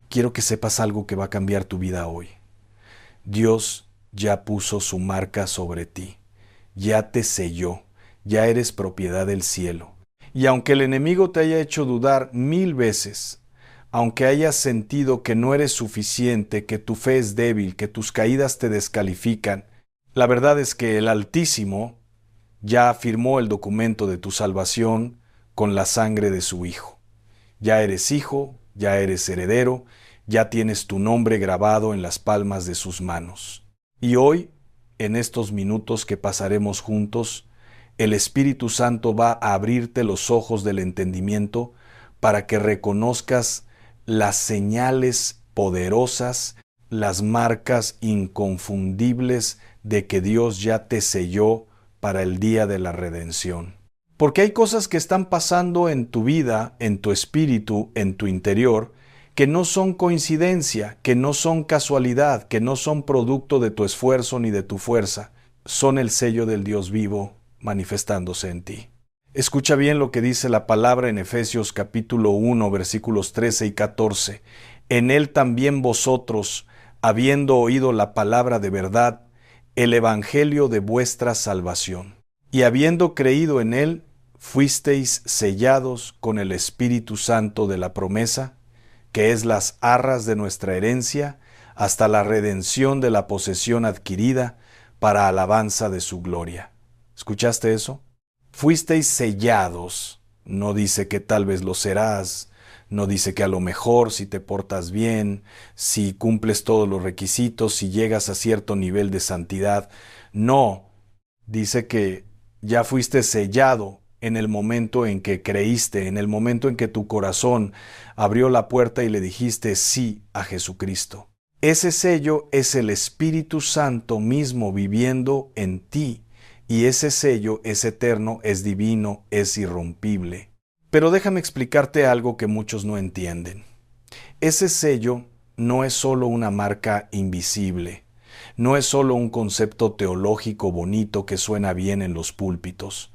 quiero que sepas algo que va a cambiar tu vida hoy. Dios ya puso su marca sobre ti, ya te selló, ya eres propiedad del cielo. Y aunque el enemigo te haya hecho dudar 1000 veces, aunque hayas sentido que no eres suficiente, que tu fe es débil, que tus caídas te descalifican, la verdad es que el Altísimo ya firmó el documento de tu salvación con la sangre de su Hijo. Ya eres hijo, ya eres heredero, ya tienes tu nombre grabado en las palmas de sus manos. Y hoy, en estos minutos que pasaremos juntos, el Espíritu Santo va a abrirte los ojos del entendimiento para que reconozcas las señales poderosas, las marcas inconfundibles de que Dios ya te selló para el día de la redención. Porque hay cosas que están pasando en tu vida, en tu espíritu, en tu interior, que no son coincidencia, que no son casualidad, que no son producto de tu esfuerzo ni de tu fuerza. Son el sello del Dios vivo manifestándose en ti. Escucha bien lo que dice la palabra en Efesios capítulo 1, versículos 13 y 14. En él también vosotros, habiendo oído la palabra de verdad, el evangelio de vuestra salvación, y habiendo creído en él, fuisteis sellados con el Espíritu Santo de la promesa, que es las arras de nuestra herencia, hasta la redención de la posesión adquirida, para alabanza de su gloria. ¿Escuchaste eso? Fuisteis sellados. No dice que tal vez lo serás, no dice que a lo mejor si te portas bien, si cumples todos los requisitos, si llegas a cierto nivel de santidad. No, dice que ya fuiste sellado en el momento en que creíste, en el momento en que tu corazón abrió la puerta y le dijiste sí a Jesucristo. Ese sello es el Espíritu Santo mismo viviendo en ti, y ese sello es eterno, es divino, es irrompible. Pero déjame explicarte algo que muchos no entienden. Ese sello no es solo una marca invisible, no es solo un concepto teológico bonito que suena bien en los púlpitos.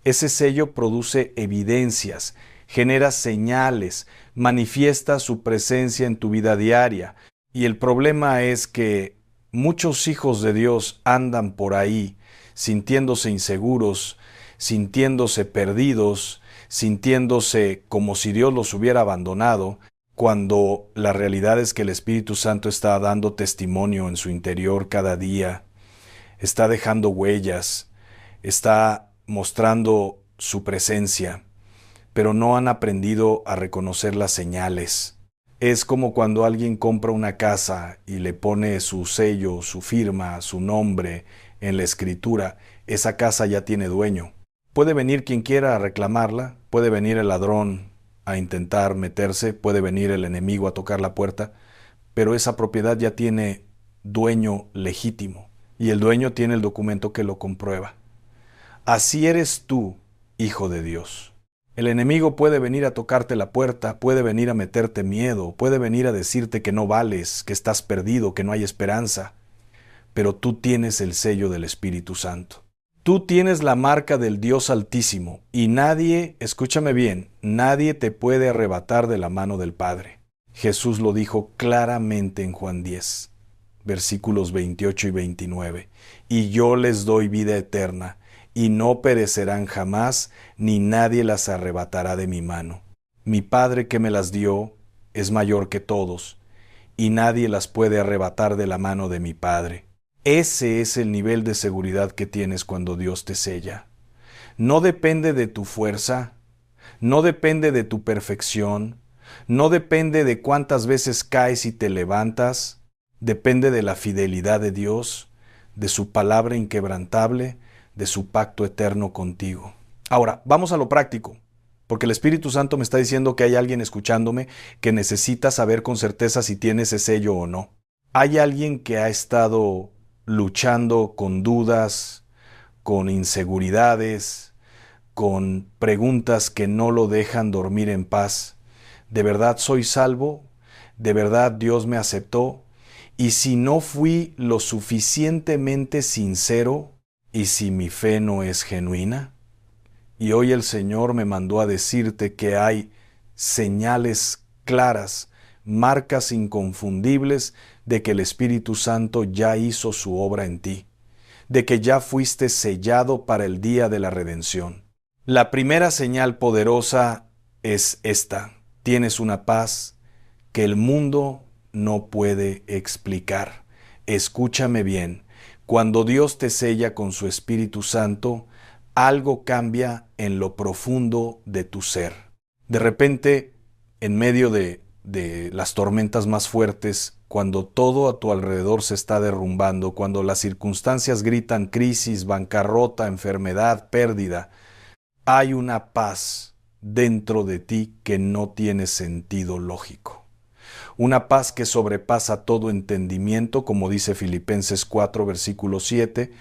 Ese sello produce evidencias, genera señales, manifiesta su presencia en tu vida diaria. Y el problema es que muchos hijos de Dios andan por ahí sintiéndose inseguros, sintiéndose perdidos, sintiéndose como si Dios los hubiera abandonado, cuando la realidad es que el Espíritu Santo está dando testimonio en su interior cada día, está dejando huellas, está mostrando su presencia, pero no han aprendido a reconocer las señales. Es como cuando alguien compra una casa y le pone su sello, su firma, su nombre en la escritura. Esa casa ya tiene dueño. Puede venir quien quiera a reclamarla, puede venir el ladrón a intentar meterse, puede venir el enemigo a tocar la puerta, pero esa propiedad ya tiene dueño legítimo y el dueño tiene el documento que lo comprueba. Así eres tú, hijo de Dios. El enemigo puede venir a tocarte la puerta, puede venir a meterte miedo, puede venir a decirte que no vales, que estás perdido, que no hay esperanza, pero tú tienes el sello del Espíritu Santo. Tú tienes la marca del Dios Altísimo y nadie, escúchame bien, nadie te puede arrebatar de la mano del Padre. Jesús lo dijo claramente en Juan 10, versículos 28 y 29. Y yo les doy vida eterna, y no perecerán jamás, ni nadie las arrebatará de mi mano. Mi Padre que me las dio es mayor que todos, y nadie las puede arrebatar de la mano de mi Padre. Ese es el nivel de seguridad que tienes cuando Dios te sella. No depende de tu fuerza, no depende de tu perfección, no depende de cuántas veces caes y te levantas, depende de la fidelidad de Dios, de su palabra inquebrantable, de su pacto eterno contigo. Ahora, vamos a lo práctico, porque el Espíritu Santo me está diciendo que hay alguien escuchándome que necesita saber con certeza si tiene ese sello o no. Hay alguien que ha estado luchando con dudas, con inseguridades, con preguntas que no lo dejan dormir en paz. ¿De verdad soy salvo? ¿De verdad Dios me aceptó? Y si no fui lo suficientemente sincero, ¿y si mi fe no es genuina? Y hoy el Señor me mandó a decirte que hay señales claras, marcas inconfundibles de que el Espíritu Santo ya hizo su obra en ti, de que ya fuiste sellado para el día de la redención. La primera señal poderosa es esta: tienes una paz que el mundo no puede explicar. Escúchame bien, cuando Dios te sella con su Espíritu Santo, algo cambia en lo profundo de tu ser. De repente, en medio de las tormentas más fuertes, cuando todo a tu alrededor se está derrumbando, cuando las circunstancias gritan crisis, bancarrota, enfermedad, pérdida, hay una paz dentro de ti que no tiene sentido lógico. Una paz que sobrepasa todo entendimiento, como dice Filipenses 4, versículo 7.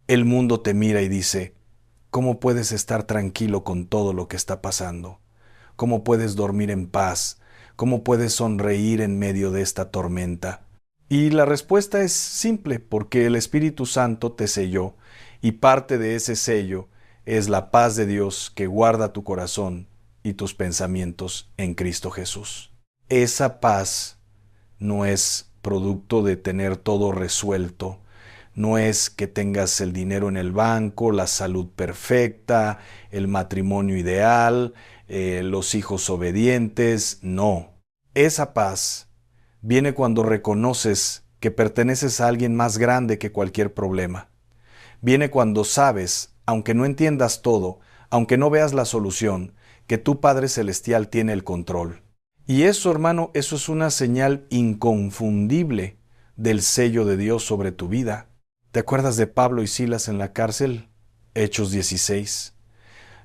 El mundo te mira y dice: ¿cómo puedes estar tranquilo con todo lo que está pasando? ¿Cómo puedes dormir en paz? ¿Cómo puedes sonreír en medio de esta tormenta? Y la respuesta es simple: porque el Espíritu Santo te selló, y parte de ese sello es la paz de Dios que guarda tu corazón y tus pensamientos en Cristo Jesús. Esa paz no es producto de tener todo resuelto, no es que tengas el dinero en el banco, la salud perfecta, el matrimonio ideal, los hijos obedientes, no. Esa paz viene cuando reconoces que perteneces a alguien más grande que cualquier problema. Viene cuando sabes, aunque no entiendas todo, aunque no veas la solución, que tu Padre Celestial tiene el control. Y eso, hermano, eso es una señal inconfundible del sello de Dios sobre tu vida. ¿Te acuerdas de Pablo y Silas en la cárcel? Hechos 16.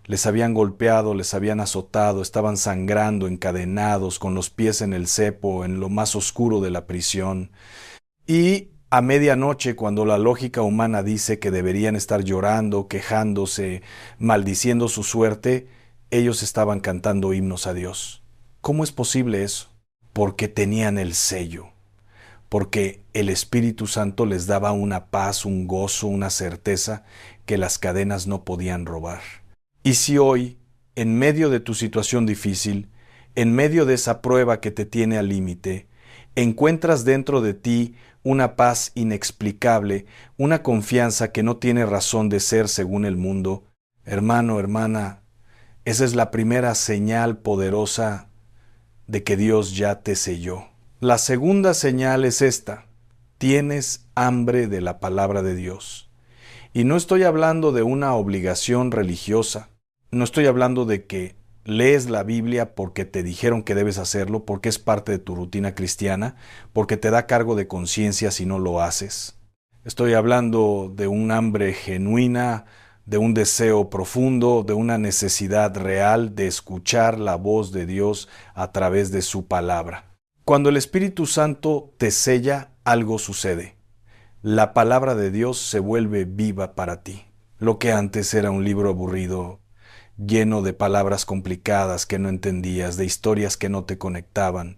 Les habían golpeado, les habían azotado, estaban sangrando, encadenados, con los pies en el cepo, en lo más oscuro de la prisión. Y a medianoche, cuando la lógica humana dice que deberían estar llorando, quejándose, maldiciendo su suerte, ellos estaban cantando himnos a Dios. ¿Cómo es posible eso? Porque tenían el sello, porque el Espíritu Santo les daba una paz, un gozo, una certeza que las cadenas no podían robar. Y si hoy, en medio de tu situación difícil, en medio de esa prueba que te tiene al límite, encuentras dentro de ti una paz inexplicable, una confianza que no tiene razón de ser según el mundo, hermano, hermana, esa es la primera señal poderosa de que Dios ya te selló. La segunda señal es esta: tienes hambre de la palabra de Dios. Y no estoy hablando de una obligación religiosa, no estoy hablando de que lees la Biblia porque te dijeron que debes hacerlo, porque es parte de tu rutina cristiana, porque te da cargo de conciencia si no lo haces. Estoy hablando de un hambre genuina, de un deseo profundo, de una necesidad real de escuchar la voz de Dios a través de su palabra. Cuando el Espíritu Santo te sella, algo sucede. La palabra de Dios se vuelve viva para ti. Lo que antes era un libro aburrido, lleno de palabras complicadas que no entendías, de historias que no te conectaban,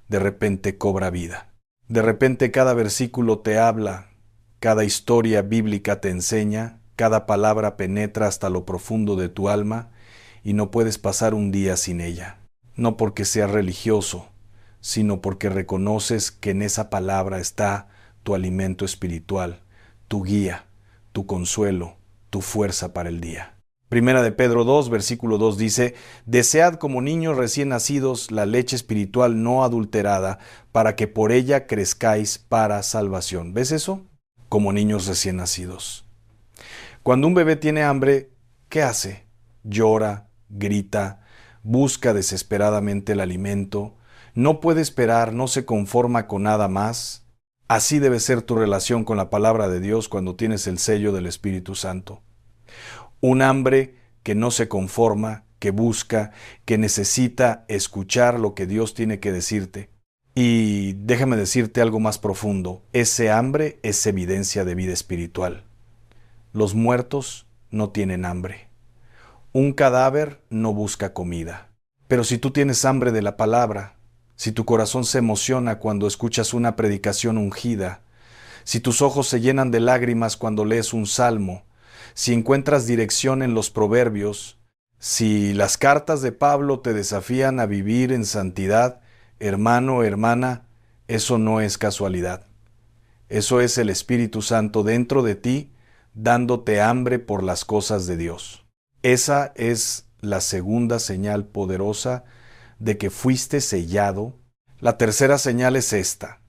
de repente cobra vida. De repente cada versículo te habla, cada historia bíblica te enseña, cada palabra penetra hasta lo profundo de tu alma y no puedes pasar un día sin ella. No porque seas religioso, sino porque reconoces que en esa palabra está tu alimento espiritual, tu guía, tu consuelo, tu fuerza para el día. Primera de Pedro 2, versículo 2 dice: desead como niños recién nacidos la leche espiritual no adulterada, para que por ella crezcáis para salvación. ¿Ves eso? Como niños recién nacidos. Cuando un bebé tiene hambre, ¿qué hace? Llora, grita, busca desesperadamente el alimento, no puede esperar, no se conforma con nada más. Así debe ser tu relación con la palabra de Dios cuando tienes el sello del Espíritu Santo. Un hambre que no se conforma, que busca, que necesita escuchar lo que Dios tiene que decirte. Y déjame decirte algo más profundo: ese hambre es evidencia de vida espiritual. Los muertos no tienen hambre. Un cadáver no busca comida. Pero si tú tienes hambre de la palabra, si tu corazón se emociona cuando escuchas una predicación ungida, si tus ojos se llenan de lágrimas cuando lees un salmo, si encuentras dirección en los proverbios, si las cartas de Pablo te desafían a vivir en santidad, hermano, hermana, eso no es casualidad. Eso es el Espíritu Santo dentro de ti, dándote hambre por las cosas de Dios. Esa es la segunda señal poderosa de que fuiste sellado. La tercera señal es esta: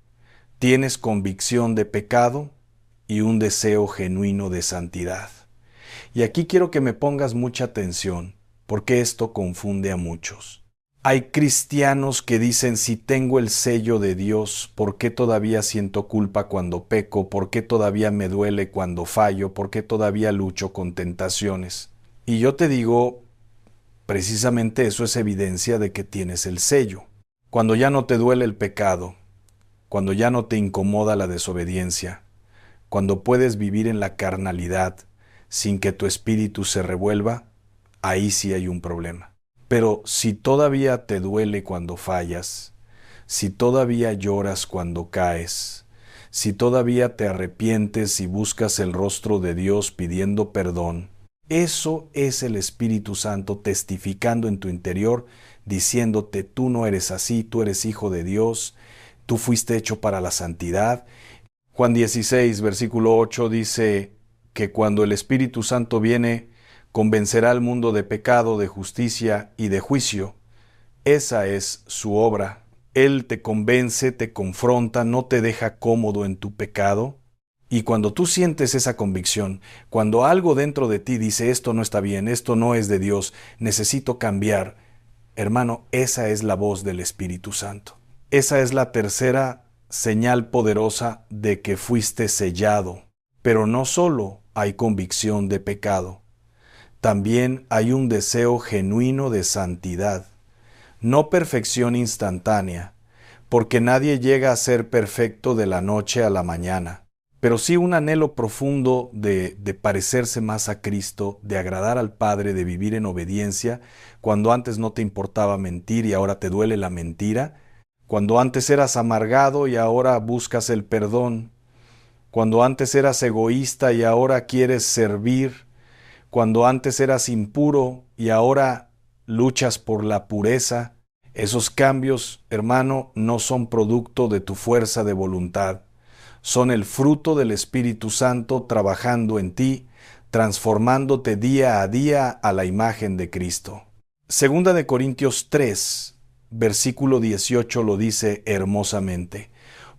tienes convicción de pecado y un deseo genuino de santidad. Y aquí quiero que me pongas mucha atención, porque esto confunde a muchos. Hay cristianos que dicen: si tengo el sello de Dios, ¿por qué todavía siento culpa cuando peco? ¿Por qué todavía me duele cuando fallo? ¿Por qué todavía lucho con tentaciones? Y yo te digo, precisamente eso es evidencia de que tienes el sello. Cuando ya no te duele el pecado, cuando ya no te incomoda la desobediencia, cuando puedes vivir en la carnalidad sin que tu espíritu se revuelva, ahí sí hay un problema. Pero si todavía te duele cuando fallas, si todavía lloras cuando caes, si todavía te arrepientes y buscas el rostro de Dios pidiendo perdón, eso es el Espíritu Santo testificando en tu interior, diciéndote: tú no eres así, tú eres hijo de Dios, tú fuiste hecho para la santidad. Juan 16, versículo 8 dice que cuando el Espíritu Santo viene, convencerá al mundo de pecado, de justicia y de juicio. Esa es su obra. Él te convence, te confronta, no te deja cómodo en tu pecado. Y cuando tú sientes esa convicción, cuando algo dentro de ti dice: esto no está bien, esto no es de Dios, necesito cambiar, hermano, esa es la voz del Espíritu Santo. Esa es la tercera señal poderosa de que fuiste sellado. Pero no solo hay convicción de pecado, también hay un deseo genuino de santidad. No perfección instantánea, porque nadie llega a ser perfecto de la noche a la mañana, pero sí un anhelo profundo de parecerse más a Cristo, de agradar al Padre, de vivir en obediencia, cuando antes no te importaba mentir y ahora te duele la mentira, cuando antes eras amargado y ahora buscas el perdón, cuando antes eras egoísta y ahora quieres servir, cuando antes eras impuro y ahora luchas por la pureza. Esos cambios, hermano, no son producto de tu fuerza de voluntad, son el fruto del Espíritu Santo trabajando en ti, transformándote día a día a la imagen de Cristo. Segunda de Corintios 3, versículo 18 lo dice hermosamente: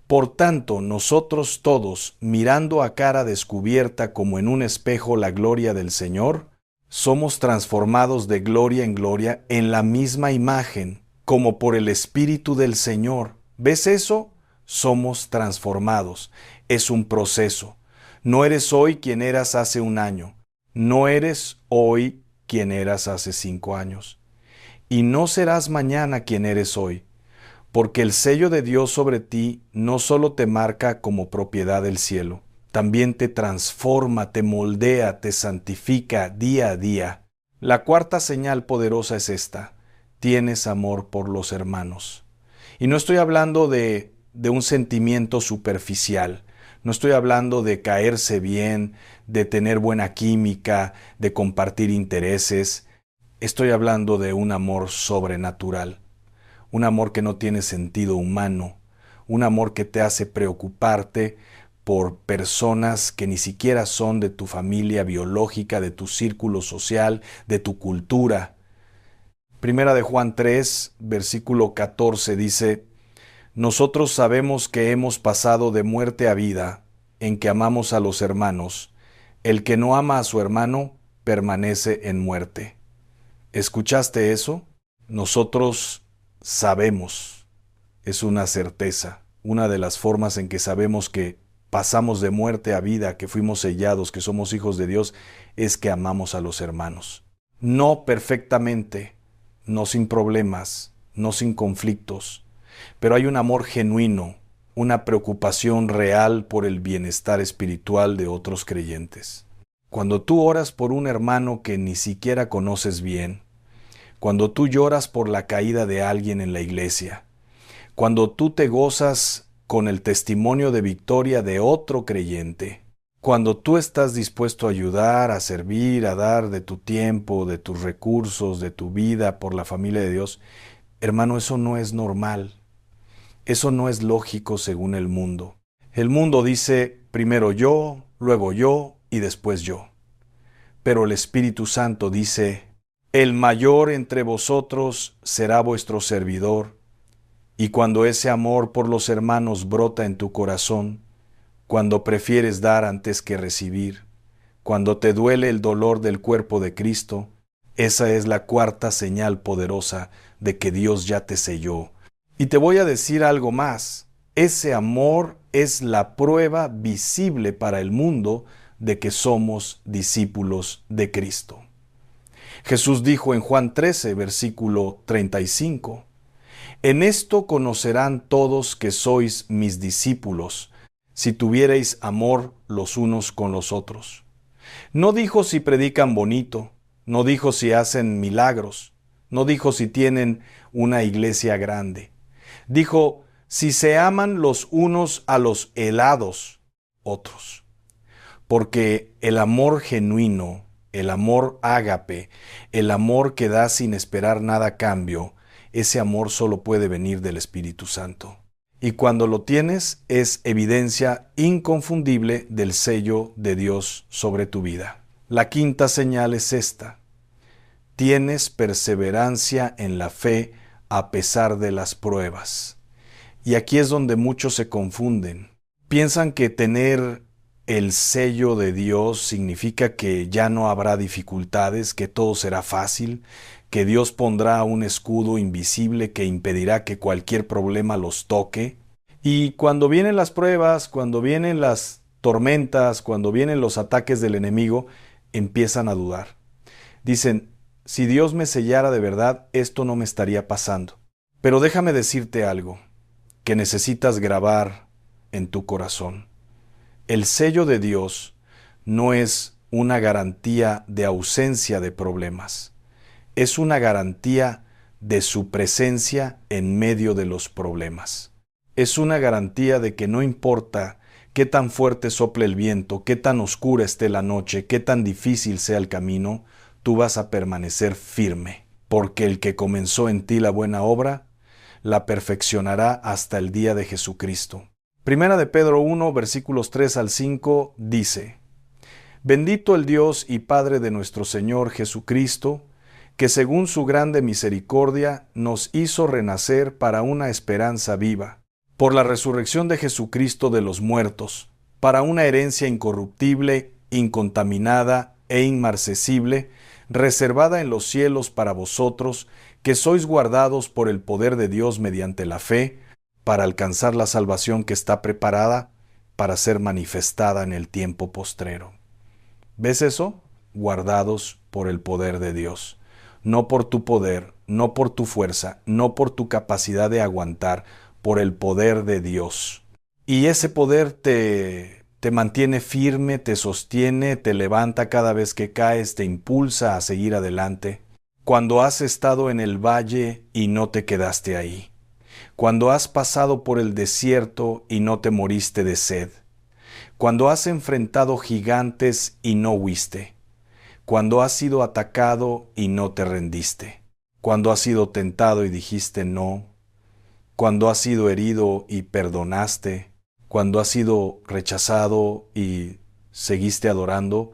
por tanto, nosotros todos, mirando a cara descubierta como en un espejo la gloria del Señor, somos transformados de gloria en gloria en la misma imagen, como por el Espíritu del Señor. ¿Ves eso? Somos transformados. Es un proceso. No eres hoy quien eras hace un año. No eres hoy quien eras hace 5 años. Y no serás mañana quien eres hoy, porque el sello de Dios sobre ti no solo te marca como propiedad del cielo, también te transforma, te moldea, te santifica día a día. La cuarta señal poderosa es esta: tienes amor por los hermanos. Y no estoy hablando de un sentimiento superficial, no estoy hablando de caerse bien, de tener buena química, de compartir intereses. Estoy hablando de un amor sobrenatural. Un amor que no tiene sentido humano, un amor que te hace preocuparte por personas que ni siquiera son de tu familia biológica, de tu círculo social, de tu cultura. Primera de Juan 3, versículo 14 dice: nosotros sabemos que hemos pasado de muerte a vida, en que amamos a los hermanos. El que no ama a su hermano permanece en muerte. ¿Escuchaste eso? Nosotros sabemos, es una certeza, una de las formas en que sabemos que pasamos de muerte a vida, que fuimos sellados, que somos hijos de Dios, es que amamos a los hermanos. No perfectamente, no sin problemas, no sin conflictos, pero hay un amor genuino, una preocupación real por el bienestar espiritual de otros creyentes. Cuando tú oras por un hermano que ni siquiera conoces bien, cuando tú lloras por la caída de alguien en la iglesia, cuando tú te gozas con el testimonio de victoria de otro creyente, cuando tú estás dispuesto a ayudar, a servir, a dar de tu tiempo, de tus recursos, de tu vida por la familia de Dios, hermano, eso no es normal. Eso no es lógico según el mundo. El mundo dice primero yo, luego yo y después yo. Pero el Espíritu Santo dice, el mayor entre vosotros será vuestro servidor, y cuando ese amor por los hermanos brota en tu corazón, cuando prefieres dar antes que recibir, cuando te duele el dolor del cuerpo de Cristo, esa es la cuarta señal poderosa de que Dios ya te selló. Y te voy a decir algo más. Ese amor es la prueba visible para el mundo de que somos discípulos de Cristo. Jesús dijo en Juan 13, versículo 35, en esto conocerán todos que sois mis discípulos, si tuviereis amor los unos con los otros. No dijo si predican bonito, no dijo si hacen milagros, no dijo si tienen una iglesia grande. Dijo, si se aman los unos a los helados otros. Porque el amor genuino, el amor ágape, el amor que da sin esperar nada a cambio, ese amor solo puede venir del Espíritu Santo. Y cuando lo tienes, es evidencia inconfundible del sello de Dios sobre tu vida. La quinta señal es esta. Tienes perseverancia en la fe a pesar de las pruebas. Y aquí es donde muchos se confunden. Piensan que tener el sello de Dios significa que ya no habrá dificultades, que todo será fácil, que Dios pondrá un escudo invisible que impedirá que cualquier problema los toque. Y cuando vienen las pruebas, cuando vienen las tormentas, cuando vienen los ataques del enemigo, empiezan a dudar. Dicen, si Dios me sellara de verdad, esto no me estaría pasando. Pero déjame decirte algo que necesitas grabar en tu corazón. El sello de Dios no es una garantía de ausencia de problemas. Es una garantía de su presencia en medio de los problemas. Es una garantía de que no importa qué tan fuerte sople el viento, qué tan oscura esté la noche, qué tan difícil sea el camino, tú vas a permanecer firme, porque el que comenzó en ti la buena obra, la perfeccionará hasta el día de Jesucristo. Primera de Pedro 1, versículos 3 al 5, dice, Bendito el Dios y Padre de nuestro Señor Jesucristo, que según su grande misericordia nos hizo renacer para una esperanza viva, por la resurrección de Jesucristo de los muertos, para una herencia incorruptible, incontaminada e inmarcesible, reservada en los cielos para vosotros, que sois guardados por el poder de Dios mediante la fe, para alcanzar la salvación que está preparada para ser manifestada en el tiempo postrero. ¿Ves eso? Guardados por el poder de Dios. No por tu poder, no por tu fuerza, no por tu capacidad de aguantar, por el poder de Dios. Y ese poder te mantiene firme, te sostiene, te levanta cada vez que caes, te impulsa a seguir adelante. Cuando has estado en el valle y no te quedaste ahí. Cuando has pasado por el desierto y no te moriste de sed. Cuando has enfrentado gigantes y no huiste. Cuando has sido atacado y no te rendiste. Cuando has sido tentado y dijiste no. Cuando has sido herido y perdonaste. Cuando has sido rechazado y seguiste adorando.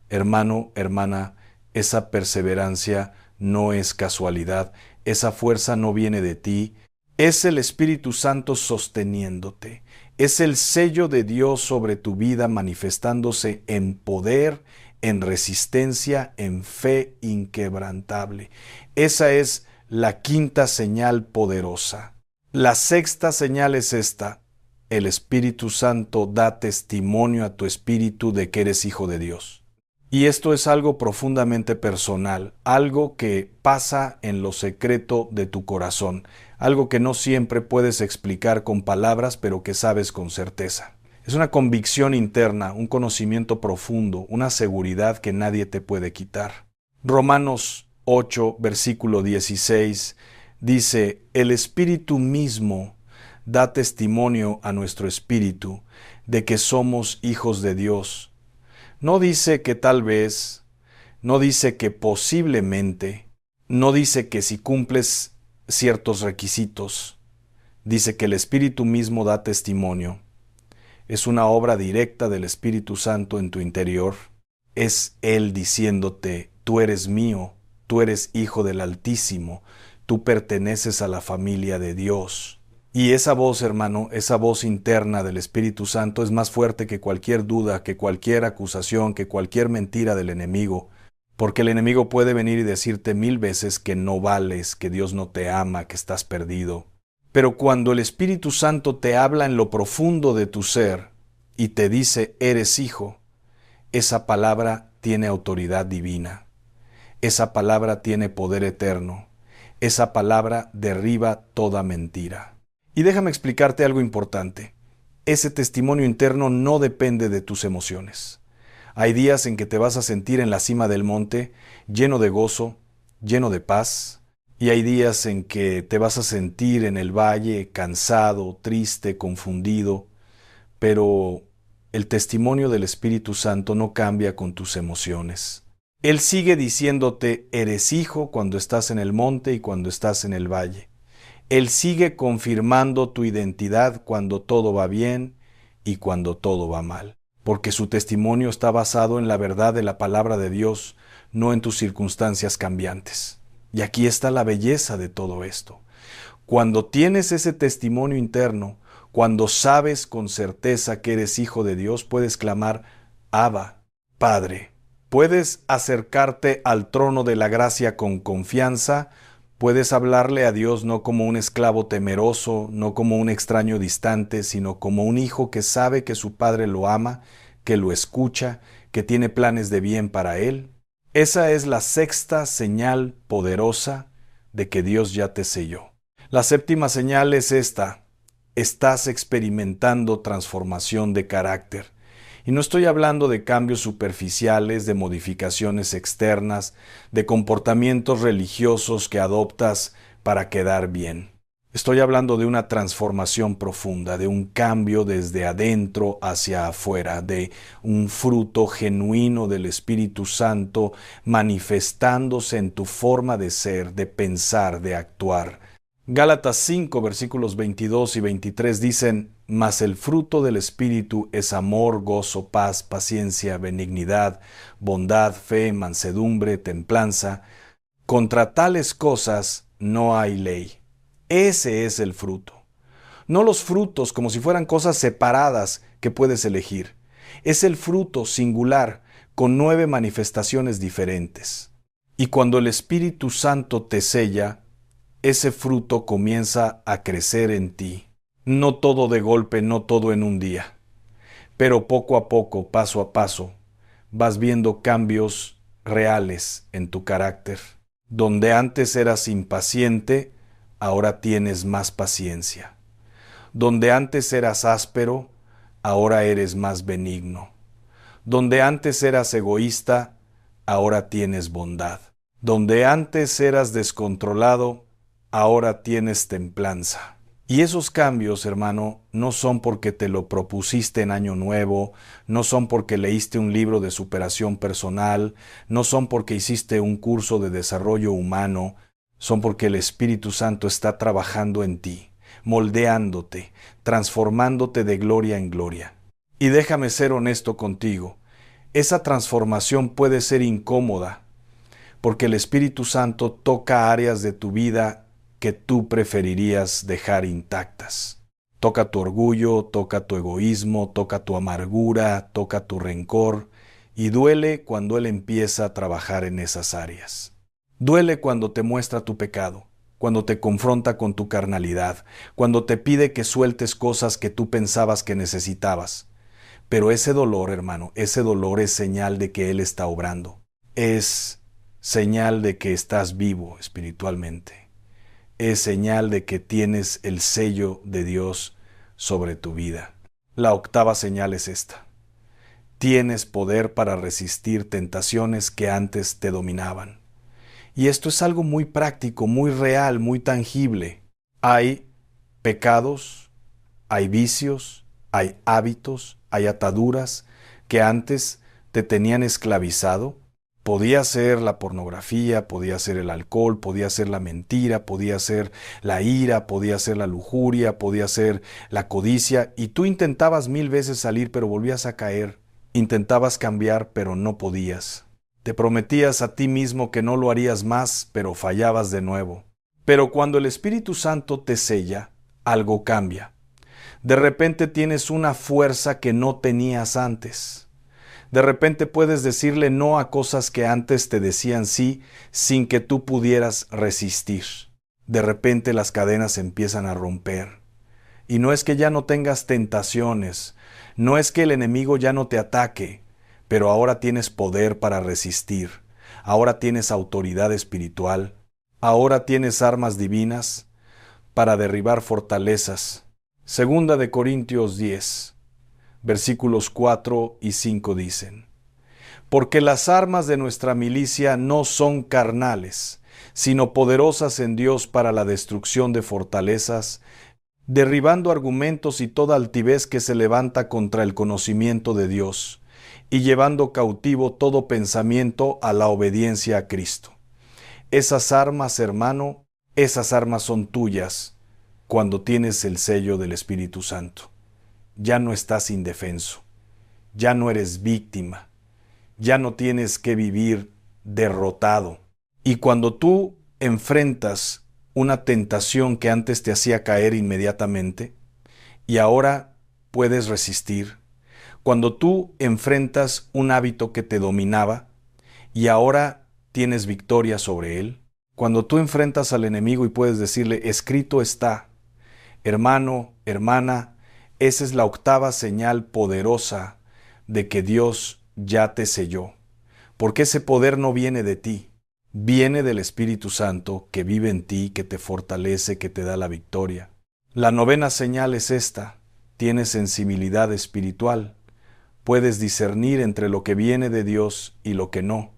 Hermano, hermana, esa perseverancia no es casualidad. Esa fuerza no viene de ti. Es el Espíritu Santo sosteniéndote. Es el sello de Dios sobre tu vida manifestándose en poder, en resistencia, en fe inquebrantable. Esa es la quinta señal poderosa. La sexta señal es esta. El Espíritu Santo da testimonio a tu espíritu de que eres hijo de Dios. Y esto es algo profundamente personal, algo que pasa en lo secreto de tu corazón, algo que no siempre puedes explicar con palabras, pero que sabes con certeza. Es una convicción interna, un conocimiento profundo, una seguridad que nadie te puede quitar. Romanos 8, versículo 16, dice, el Espíritu mismo da testimonio a nuestro espíritu de que somos hijos de Dios. No dice que tal vez, no dice que posiblemente, no dice que si cumples ciertos requisitos, Dice que el Espíritu mismo da testimonio. Es una obra directa del Espíritu Santo en tu interior. Es Él diciéndote, tú eres mío, tú eres hijo del Altísimo, tú perteneces a la familia de Dios. Y esa voz, hermano, esa voz interna del Espíritu Santo es más fuerte que cualquier duda, que cualquier acusación, que cualquier mentira del enemigo. Porque el enemigo puede venir y decirte 1000 veces que no vales, que Dios no te ama, que estás perdido. Pero cuando el Espíritu Santo te habla en lo profundo de tu ser y te dice, eres hijo, esa palabra tiene autoridad divina. Esa palabra tiene poder eterno. Esa palabra derriba toda mentira. Y déjame explicarte algo importante. Ese testimonio interno no depende de tus emociones. Hay días en que te vas a sentir en la cima del monte, lleno de gozo, lleno de paz, y hay días en que te vas a sentir en el valle cansado, triste, confundido, pero el testimonio del Espíritu Santo no cambia con tus emociones. Él sigue diciéndote, eres hijo cuando estás en el monte y cuando estás en el valle. Él sigue confirmando tu identidad cuando todo va bien y cuando todo va mal, porque su testimonio está basado en la verdad de la palabra de Dios, no en tus circunstancias cambiantes. Y aquí está la belleza de todo esto. Cuando tienes ese testimonio interno, cuando sabes con certeza que eres hijo de Dios, puedes clamar, Abba, Padre. Puedes acercarte al trono de la gracia con confianza, puedes hablarle a Dios no como un esclavo temeroso, no como un extraño distante, sino como un hijo que sabe que su padre lo ama, que lo escucha, que tiene planes de bien para él. Esa es la sexta señal poderosa de que Dios ya te selló. La séptima señal es esta: estás experimentando transformación de carácter. Y no estoy hablando de cambios superficiales, de modificaciones externas, de comportamientos religiosos que adoptas para quedar bien. Estoy hablando de una transformación profunda, de un cambio desde adentro hacia afuera, de un fruto genuino del Espíritu Santo manifestándose en tu forma de ser, de pensar, de actuar. Gálatas 5, versículos 22 y 23 dicen, mas el fruto del Espíritu es amor, gozo, paz, paciencia, benignidad, bondad, fe, mansedumbre, templanza. Contra tales cosas no hay ley. Ese es el fruto. No los frutos como si fueran cosas separadas que puedes elegir. Es el fruto singular con 9 manifestaciones diferentes. Y cuando el Espíritu Santo te sella, ese fruto comienza a crecer en ti. No todo de golpe, no todo en un día. Pero poco a poco, paso a paso, vas viendo cambios reales en tu carácter. Donde antes eras impaciente, ahora tienes más paciencia. Donde antes eras áspero, ahora eres más benigno. Donde antes eras egoísta, ahora tienes bondad. Donde antes eras descontrolado, ahora tienes templanza. Y esos cambios, hermano, no son porque te lo propusiste en Año Nuevo, no son porque leíste un libro de superación personal, no son porque hiciste un curso de desarrollo humano, son porque el Espíritu Santo está trabajando en ti, moldeándote, transformándote de gloria en gloria. Y déjame ser honesto contigo, esa transformación puede ser incómoda, porque el Espíritu Santo toca áreas de tu vida que tú preferirías dejar intactas. Toca tu orgullo, toca tu egoísmo, toca tu amargura, toca tu rencor, y duele cuando Él empieza a trabajar en esas áreas. Duele cuando te muestra tu pecado, cuando te confronta con tu carnalidad, cuando te pide que sueltes cosas que tú pensabas que necesitabas. Pero ese dolor, hermano, ese dolor es señal de que Él está obrando. Es señal de que estás vivo espiritualmente. Es señal de que tienes el sello de Dios sobre tu vida. La octava señal es esta: tienes poder para resistir tentaciones que antes te dominaban. Y esto es algo muy práctico, muy real, muy tangible. Hay pecados, hay vicios, hay hábitos, hay ataduras que antes te tenían esclavizado, Podía ser la pornografía, podía ser el alcohol, podía ser la mentira, podía ser la ira, podía ser la lujuria, podía ser la codicia, y tú intentabas 1000 veces salir, pero volvías a caer. Intentabas cambiar, pero no podías. Te prometías a ti mismo que no lo harías más, pero fallabas de nuevo. Pero cuando el Espíritu Santo te sella, algo cambia. De repente tienes una fuerza que no tenías antes. De repente puedes decirle no a cosas que antes te decían sí, sin que tú pudieras resistir. De repente las cadenas empiezan a romper. Y no es que ya no tengas tentaciones, no es que el enemigo ya no te ataque, pero ahora tienes poder para resistir, ahora tienes autoridad espiritual, ahora tienes armas divinas para derribar fortalezas. Segunda de Corintios 10, versículos 4 y 5 dicen: Porque las armas de nuestra milicia no son carnales, sino poderosas en Dios para la destrucción de fortalezas, derribando argumentos y toda altivez que se levanta contra el conocimiento de Dios, y llevando cautivo todo pensamiento a la obediencia a Cristo. Esas armas, hermano, esas armas son tuyas cuando tienes el sello del Espíritu Santo. Ya no estás indefenso, ya no eres víctima, ya no tienes que vivir derrotado. Y cuando tú enfrentas una tentación que antes te hacía caer inmediatamente y ahora puedes resistir, cuando tú enfrentas un hábito que te dominaba y ahora tienes victoria sobre él, cuando tú enfrentas al enemigo y puedes decirle, escrito está, hermano, hermana, esa es la octava señal poderosa de que Dios ya te selló, porque ese poder no viene de ti, viene del Espíritu Santo que vive en ti, que te fortalece, que te da la victoria. La novena señal es esta: tienes sensibilidad espiritual, puedes discernir entre lo que viene de Dios y lo que no,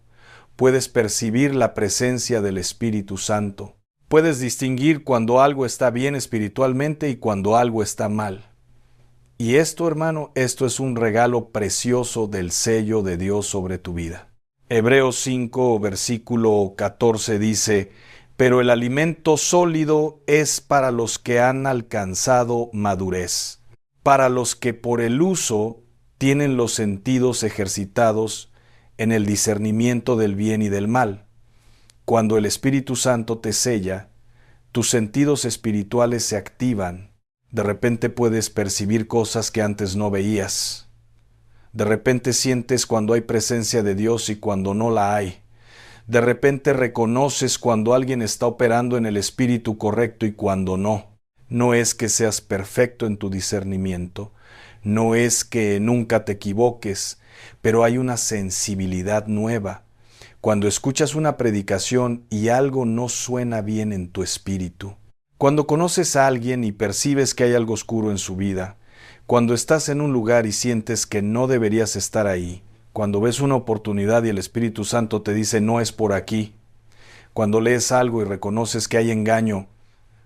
puedes percibir la presencia del Espíritu Santo, puedes distinguir cuando algo está bien espiritualmente y cuando algo está mal. Y esto, hermano, esto es un regalo precioso del sello de Dios sobre tu vida. Hebreos 5, versículo 14 dice: Pero el alimento sólido es para los que han alcanzado madurez, para los que por el uso tienen los sentidos ejercitados en el discernimiento del bien y del mal. Cuando el Espíritu Santo te sella, tus sentidos espirituales se activan. De repente puedes percibir cosas que antes no veías. De repente sientes cuando hay presencia de Dios y cuando no la hay. De repente reconoces cuando alguien está operando en el espíritu correcto y cuando no. No es que seas perfecto en tu discernimiento, no es que nunca te equivoques, pero hay una sensibilidad nueva. Cuando escuchas una predicación y algo no suena bien en tu espíritu, cuando conoces a alguien y percibes que hay algo oscuro en su vida, cuando estás en un lugar y sientes que no deberías estar ahí, cuando ves una oportunidad y el Espíritu Santo te dice no es por aquí, cuando lees algo y reconoces que hay engaño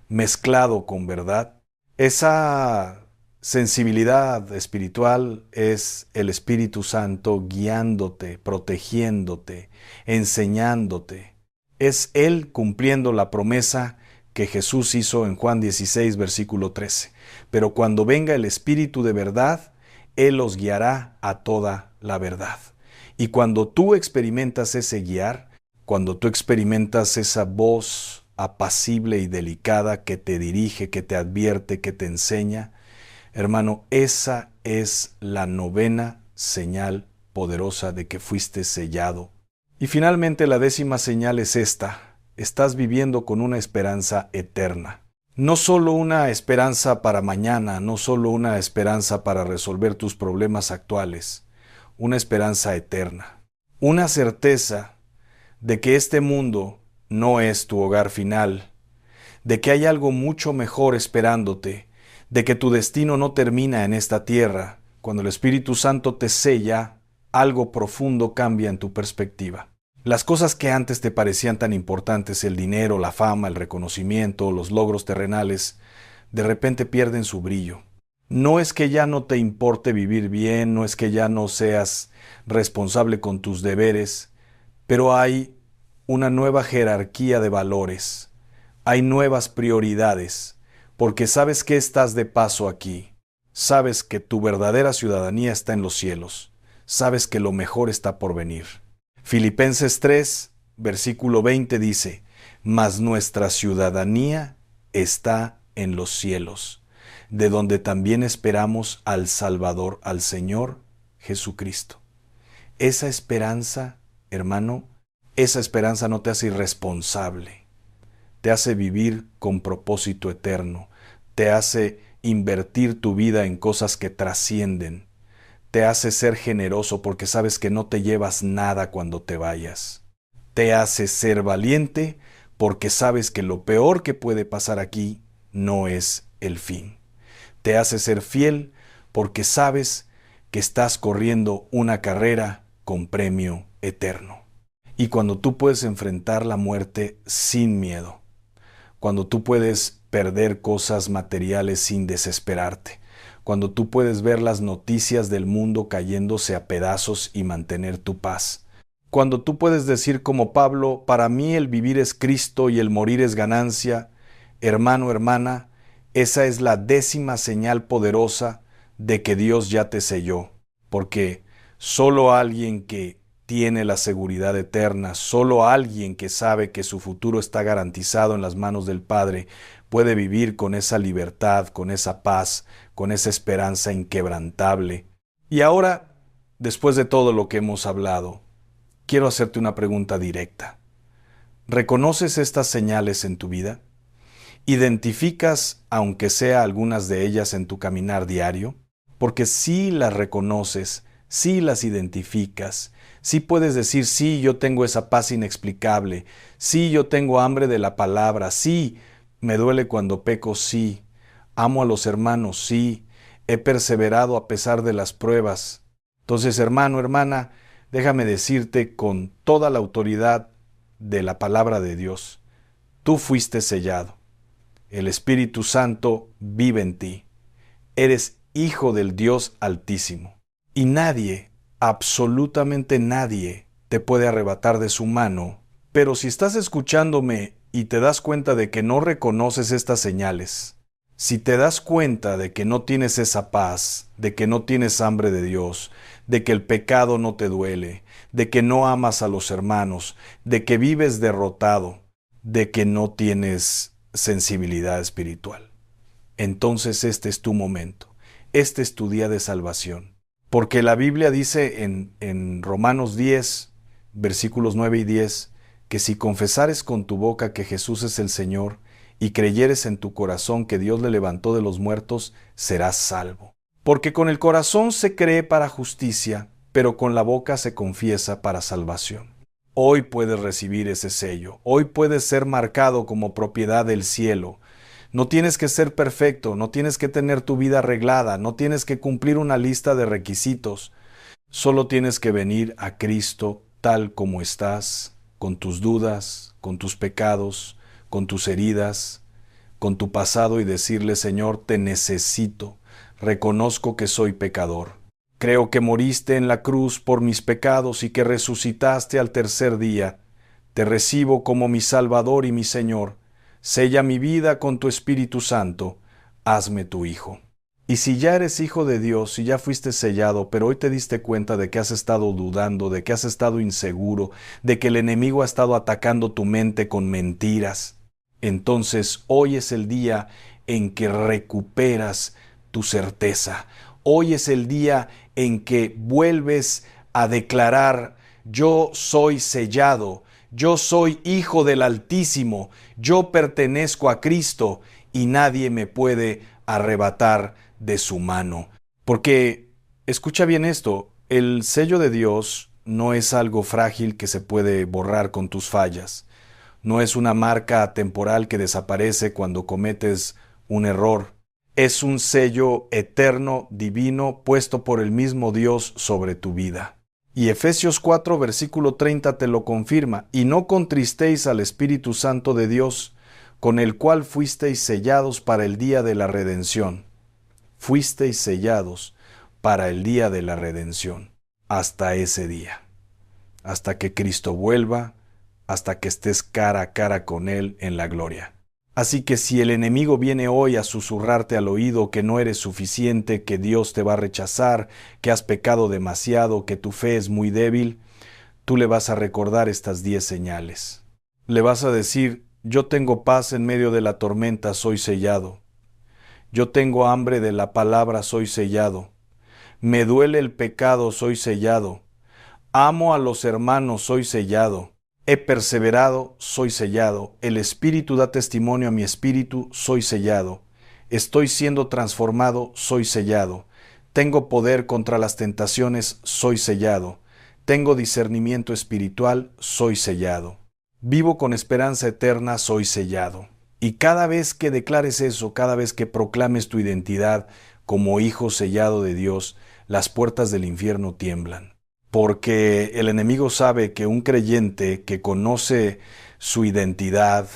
mezclado con verdad, esa sensibilidad espiritual es el Espíritu Santo guiándote, protegiéndote, enseñándote. Es Él cumpliendo la promesa que Jesús hizo en Juan 16, versículo 13. Pero cuando venga el Espíritu de verdad, Él los guiará a toda la verdad. Y cuando tú experimentas ese guiar, cuando tú experimentas esa voz apacible y delicada que te dirige, que te advierte, que te enseña, hermano, esa es la novena señal poderosa de que fuiste sellado. Y finalmente la 10ª señal es esta: estás viviendo con una esperanza eterna. No solo una esperanza para mañana, no solo una esperanza para resolver tus problemas actuales, una esperanza eterna. Una certeza de que este mundo no es tu hogar final, de que hay algo mucho mejor esperándote, de que tu destino no termina en esta tierra. Cuando el Espíritu Santo te sella, algo profundo cambia en tu perspectiva. Las cosas que antes te parecían tan importantes, el dinero, la fama, el reconocimiento, los logros terrenales, de repente pierden su brillo. No es que ya no te importe vivir bien, no es que ya no seas responsable con tus deberes, pero hay una nueva jerarquía de valores, hay nuevas prioridades, porque sabes que estás de paso aquí, sabes que tu verdadera ciudadanía está en los cielos, sabes que lo mejor está por venir. Filipenses 3, versículo 20 dice, mas nuestra ciudadanía está en los cielos, de donde también esperamos al Salvador, al Señor Jesucristo. Esa esperanza, hermano, esa esperanza no te hace irresponsable, te hace vivir con propósito eterno, te hace invertir tu vida en cosas que trascienden, te hace ser generoso porque sabes que no te llevas nada cuando te vayas, te hace ser valiente porque sabes que lo peor que puede pasar aquí no es el fin, te hace ser fiel porque sabes que estás corriendo una carrera con premio eterno. Y cuando tú puedes enfrentar la muerte sin miedo, cuando tú puedes perder cosas materiales sin desesperarte, cuando tú puedes ver las noticias del mundo cayéndose a pedazos y mantener tu paz, cuando tú puedes decir como Pablo, para mí el vivir es Cristo y el morir es ganancia, hermano, hermana, esa es la 10ª señal poderosa de que Dios ya te selló, porque solo alguien que tiene la seguridad eterna, solo alguien que sabe que su futuro está garantizado en las manos del Padre puede vivir con esa libertad, con esa paz, con esa esperanza inquebrantable. Y ahora, después de todo lo que hemos hablado, quiero hacerte una pregunta directa. ¿Reconoces estas señales en tu vida? ¿Identificas, aunque sea algunas de ellas en tu caminar diario? Porque si las reconoces, si las identificas, si puedes decir, sí, yo tengo esa paz inexplicable, sí, yo tengo hambre de la palabra, sí, me duele cuando peco, sí, amo a los hermanos, sí, he perseverado a pesar de las pruebas. Entonces, hermano, hermana, déjame decirte con toda la autoridad de la palabra de Dios, tú fuiste sellado. El Espíritu Santo vive en ti. Eres hijo del Dios Altísimo. Y nadie, absolutamente nadie, te puede arrebatar de su mano. Pero si estás escuchándome y te das cuenta de que no reconoces estas señales, si te das cuenta de que no tienes esa paz, de que no tienes hambre de Dios, de que el pecado no te duele, de que no amas a los hermanos, de que vives derrotado, de que no tienes sensibilidad espiritual, entonces este es tu momento, este es tu día de salvación. Porque la Biblia dice en Romanos 10, versículos 9 y 10, que si confesares con tu boca que Jesús es el Señor y creyeres en tu corazón que Dios le levantó de los muertos, serás salvo. Porque con el corazón se cree para justicia, pero con la boca se confiesa para salvación. Hoy puedes recibir ese sello, hoy puedes ser marcado como propiedad del cielo. No tienes que ser perfecto, no tienes que tener tu vida arreglada, no tienes que cumplir una lista de requisitos. Solo tienes que venir a Cristo tal como estás, con tus dudas, con tus pecados, con tus heridas, con tu pasado y decirle, Señor, te necesito, reconozco que soy pecador. Creo que moriste en la cruz por mis pecados y que resucitaste al tercer día. Te recibo como mi Salvador y mi Señor. Sella mi vida con tu Espíritu Santo. Hazme tu hijo. Y si ya eres hijo de Dios, si ya fuiste sellado, pero hoy te diste cuenta de que has estado dudando, de que has estado inseguro, de que el enemigo ha estado atacando tu mente con mentiras, entonces hoy es el día en que recuperas tu certeza. Hoy es el día en que vuelves a declarar, yo soy sellado, yo soy hijo del Altísimo, yo pertenezco a Cristo y nadie me puede arrebatar de su mano. Porque, escucha bien esto, el sello de Dios no es algo frágil que se puede borrar con tus fallas. No es una marca temporal que desaparece cuando cometes un error. Es un sello eterno, divino, puesto por el mismo Dios sobre tu vida. Y Efesios 4, versículo 30 te lo confirma. Y no contristéis al Espíritu Santo de Dios, con el cual fuisteis sellados para el día de la redención. Fuisteis sellados para el día de la redención. Hasta ese día. hasta que Cristo vuelva, hasta que estés cara a cara con Él en la gloria. Así que si el enemigo viene hoy a susurrarte al oído que no eres suficiente, que Dios te va a rechazar, que has pecado demasiado, que tu fe es muy débil, tú le vas a recordar estas 10 señales. Le vas a decir: yo tengo paz en medio de la tormenta, soy sellado. Yo tengo hambre de la palabra, soy sellado. Me duele el pecado, soy sellado. Amo a los hermanos, soy sellado. He perseverado, soy sellado. El Espíritu da testimonio a mi espíritu, soy sellado. Estoy siendo transformado, soy sellado. Tengo poder contra las tentaciones, soy sellado. Tengo discernimiento espiritual, soy sellado. Vivo con esperanza eterna, soy sellado. Y cada vez que declares eso, cada vez que proclames tu identidad como hijo sellado de Dios, las puertas del infierno tiemblan. Porque el enemigo sabe que un creyente que conoce su identidad,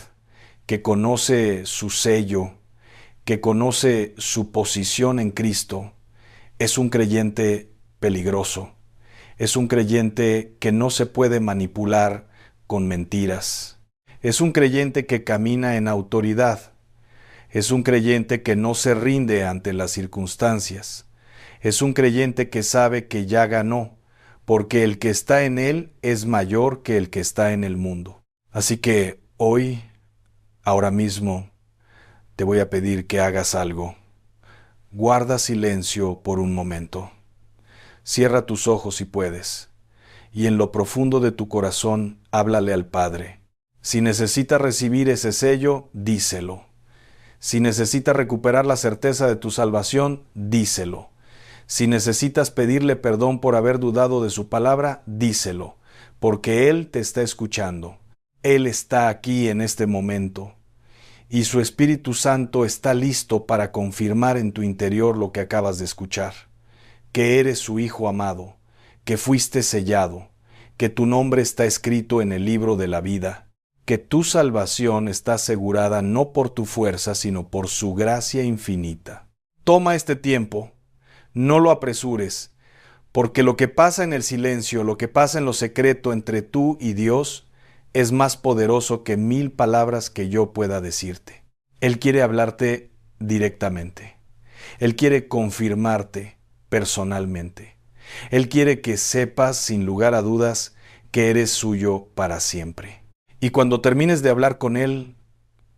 que conoce su sello, que conoce su posición en Cristo, es un creyente peligroso. Es un creyente que no se puede manipular con mentiras. Es un creyente que camina en autoridad. Es un creyente que no se rinde ante las circunstancias. Es un creyente que sabe que ya ganó, porque el que está en él es mayor que el que está en el mundo. Así que hoy, ahora mismo, te voy a pedir que hagas algo. Guarda silencio por un momento. Cierra tus ojos si puedes, y en lo profundo de tu corazón háblale al Padre. Si necesitas recibir ese sello, díselo. Si necesitas recuperar la certeza de tu salvación, díselo. Si necesitas pedirle perdón por haber dudado de su palabra, díselo, porque Él te está escuchando. Él está aquí en este momento, y su Espíritu Santo está listo para confirmar en tu interior lo que acabas de escuchar, que eres su Hijo amado, que fuiste sellado, que tu nombre está escrito en el libro de la vida, que tu salvación está asegurada no por tu fuerza, sino por su gracia infinita. Toma este tiempo. No lo apresures, porque lo que pasa en el silencio, lo que pasa en lo secreto entre tú y Dios, es más poderoso que 1000 palabras que yo pueda decirte. Él quiere hablarte directamente. Él quiere confirmarte personalmente. Él quiere que sepas, sin lugar a dudas, que eres suyo para siempre. Y cuando termines de hablar con Él,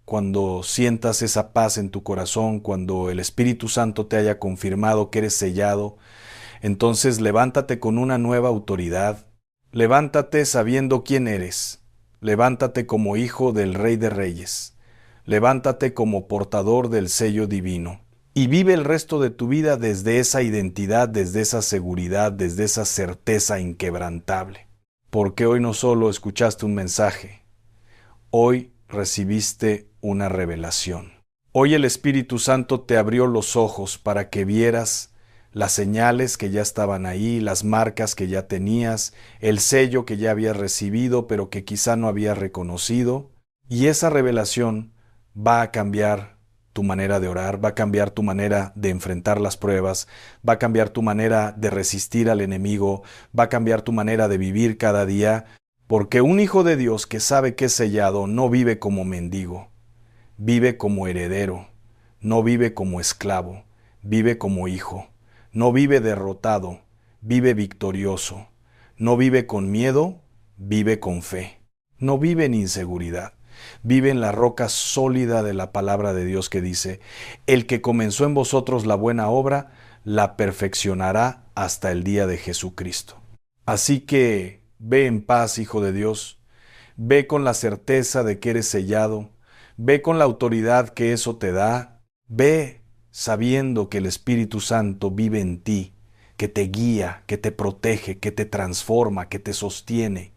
cuando sientas esa paz en tu corazón, cuando el Espíritu Santo te haya confirmado que eres sellado, entonces levántate con una nueva autoridad. Levántate sabiendo quién eres. Levántate como hijo del Rey de Reyes. Levántate como portador del sello divino. Y vive el resto de tu vida desde esa identidad, desde esa seguridad, desde esa certeza inquebrantable. Porque hoy no solo escuchaste un mensaje, hoy recibiste una revelación. Hoy el Espíritu Santo te abrió los ojos para que vieras las señales que ya estaban ahí, las marcas que ya tenías, el sello que ya habías recibido pero que quizá no habías reconocido. Y esa revelación va a cambiar tu manera de orar, va a cambiar tu manera de enfrentar las pruebas, va a cambiar tu manera de resistir al enemigo, va a cambiar tu manera de vivir cada día. Porque un hijo de Dios que sabe que es sellado no vive como mendigo, vive como heredero, no vive como esclavo, vive como hijo, no vive derrotado, vive victorioso, no vive con miedo, vive con fe, no vive en inseguridad, vive en la roca sólida de la palabra de Dios que dice: el que comenzó en vosotros la buena obra, la perfeccionará hasta el día de Jesucristo. Así que ve en paz, hijo de Dios, ve con la certeza de que eres sellado, ve con la autoridad que eso te da, ve sabiendo que el Espíritu Santo vive en ti, que te guía, que te protege, que te transforma, que te sostiene.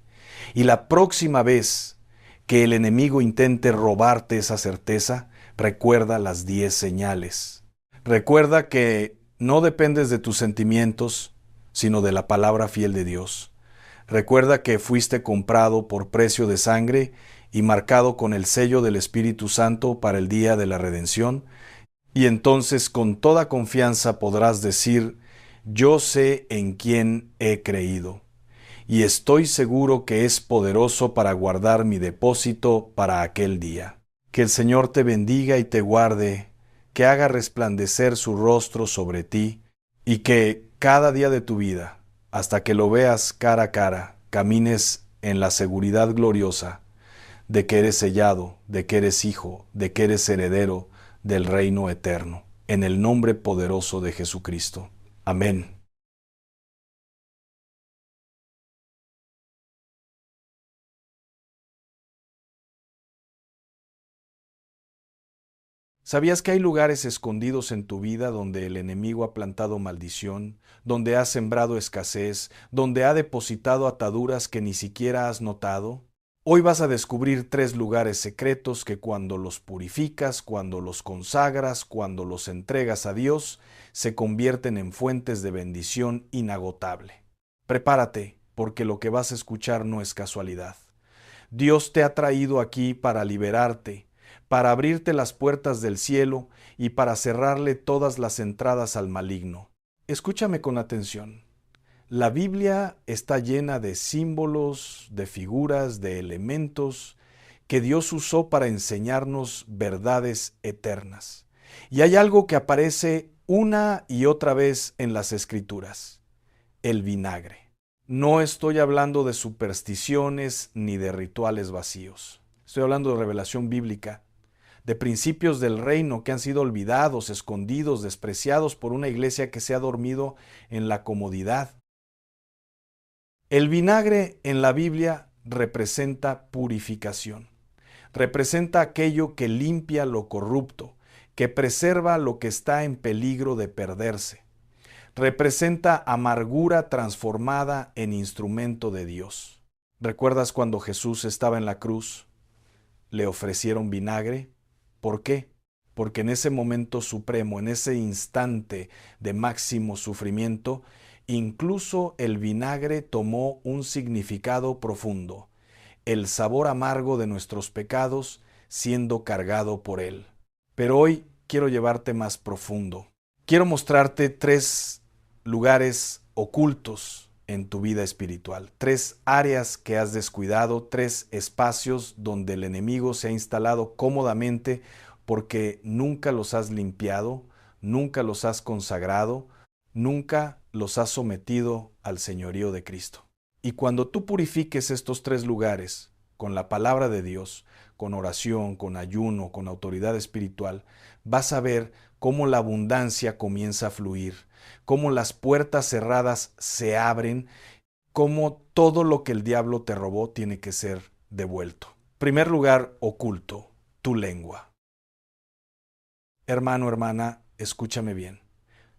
Y la próxima vez que el enemigo intente robarte esa certeza, recuerda las 10 señales. Recuerda que no dependes de tus sentimientos, sino de la palabra fiel de Dios. Recuerda que fuiste comprado por precio de sangre y marcado con el sello del Espíritu Santo para el día de la redención, y entonces con toda confianza podrás decir: yo sé en quién he creído. y estoy seguro que es poderoso para guardar mi depósito para aquel día. Que el Señor te bendiga y te guarde, que haga resplandecer su rostro sobre ti, y que cada día de tu vida, hasta que lo veas cara a cara, camines en la seguridad gloriosa de que eres sellado, de que eres hijo, de que eres heredero del reino eterno, en el nombre poderoso de Jesucristo. Amén. ¿Sabías que hay lugares escondidos en tu vida donde el enemigo ha plantado maldición, donde ha sembrado escasez, donde ha depositado ataduras que ni siquiera has notado? Hoy vas a descubrir 3 lugares secretos que cuando los purificas, cuando los consagras, cuando los entregas a Dios, se convierten en fuentes de bendición inagotable. Prepárate, porque lo que vas a escuchar no es casualidad. Dios te ha traído aquí para liberarte, para abrirte las puertas del cielo y para cerrarle todas las entradas al maligno. Escúchame con atención. La Biblia está llena de símbolos, de figuras, de elementos que Dios usó para enseñarnos verdades eternas. Y hay algo que aparece una y otra vez en las Escrituras: el vinagre. No estoy hablando de supersticiones ni de rituales vacíos. Estoy hablando de revelación bíblica, de principios del reino que han sido olvidados, escondidos, despreciados por una iglesia que se ha dormido en la comodidad. El vinagre en la Biblia representa purificación, representa aquello que limpia lo corrupto, que preserva lo que está en peligro de perderse. Representa amargura transformada en instrumento de Dios. ¿Recuerdas cuando Jesús estaba en la cruz? ¿Le ofrecieron vinagre? ¿Por qué? Porque en ese momento supremo, en ese instante de máximo sufrimiento, incluso el vinagre tomó un significado profundo: el sabor amargo de nuestros pecados siendo cargado por él. Pero hoy quiero llevarte más profundo. Quiero mostrarte 3 lugares ocultos en tu vida espiritual, 3 áreas que has descuidado, 3 espacios donde el enemigo se ha instalado cómodamente porque nunca los has limpiado, nunca los has consagrado, nunca los has sometido al señorío de Cristo. Y cuando tú purifiques estos 3 lugares con la palabra de Dios, con oración, con ayuno, con autoridad espiritual, vas a ver cómo la abundancia comienza a fluir, cómo las puertas cerradas se abren, cómo todo lo que el diablo te robó tiene que ser devuelto. Primer lugar oculto: tu lengua. Hermano, hermana, escúchame bien.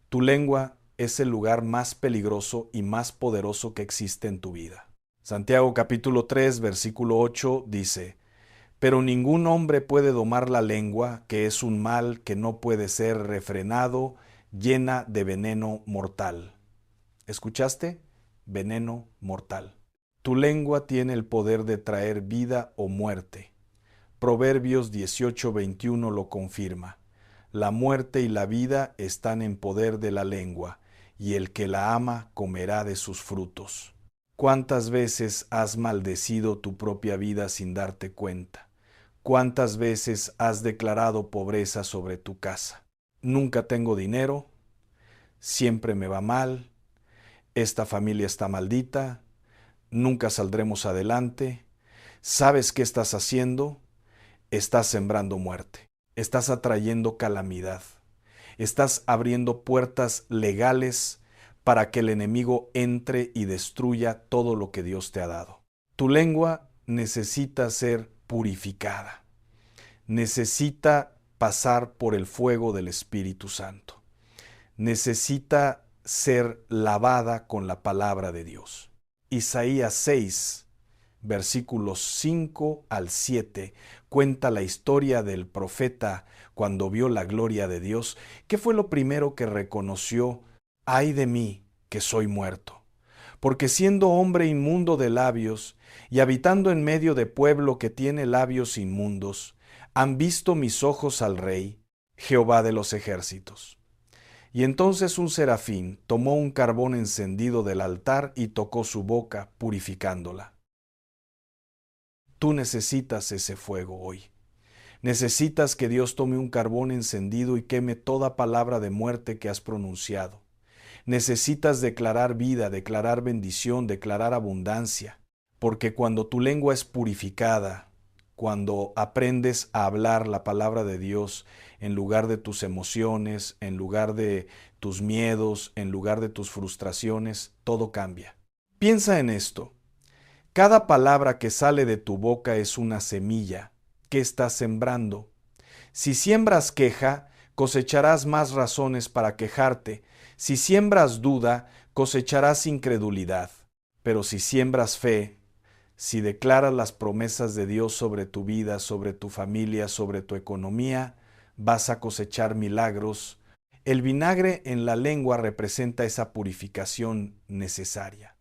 Tu lengua es el lugar más peligroso y más poderoso que existe en tu vida. Santiago capítulo 3, versículo 8 dice: pero ningún hombre puede domar la lengua, que es un mal que no puede ser refrenado, llena de veneno mortal. ¿Escuchaste? Veneno mortal. Tu lengua tiene el poder de traer vida o muerte. Proverbios 18:21 lo confirma. La muerte y la vida están en poder de la lengua, y el que la ama comerá de sus frutos. ¿Cuántas veces has maldecido tu propia vida sin darte cuenta? ¿Cuántas veces has declarado pobreza sobre tu casa? Nunca tengo dinero, siempre me va mal, esta familia está maldita, nunca saldremos adelante. ¿Sabes qué estás haciendo? Estás sembrando muerte, estás atrayendo calamidad, estás abriendo puertas legales para que el enemigo entre y destruya todo lo que Dios te ha dado. Tu lengua necesita ser purificada. Necesita pasar por el fuego del Espíritu Santo. Necesita ser lavada con la palabra de Dios. Isaías 6, versículos 5 al 7, cuenta la historia del profeta cuando vio la gloria de Dios. ¿Qué fue lo primero que reconoció? Ay de mí, que soy muerto, porque siendo hombre inmundo de labios y habitando en medio de pueblo que tiene labios inmundos, han visto mis ojos al Rey, Jehová de los ejércitos. Y entonces un serafín tomó un carbón encendido del altar y tocó su boca, purificándola. Tú necesitas ese fuego hoy. Necesitas que Dios tome un carbón encendido y queme toda palabra de muerte que has pronunciado. Necesitas declarar vida, declarar bendición, declarar abundancia, porque cuando tu lengua es purificada, cuando aprendes a hablar la palabra de Dios en lugar de tus emociones, en lugar de tus miedos, en lugar de tus frustraciones, todo cambia. Piensa en esto. Cada palabra que sale de tu boca es una semilla que estás sembrando. Si siembras queja, cosecharás más razones para quejarte. Si siembras duda, cosecharás incredulidad. Pero si siembras fe, si declaras las promesas de Dios sobre tu vida, sobre tu familia, sobre tu economía, vas a cosechar milagros. El vinagre en la lengua representa esa purificación necesaria.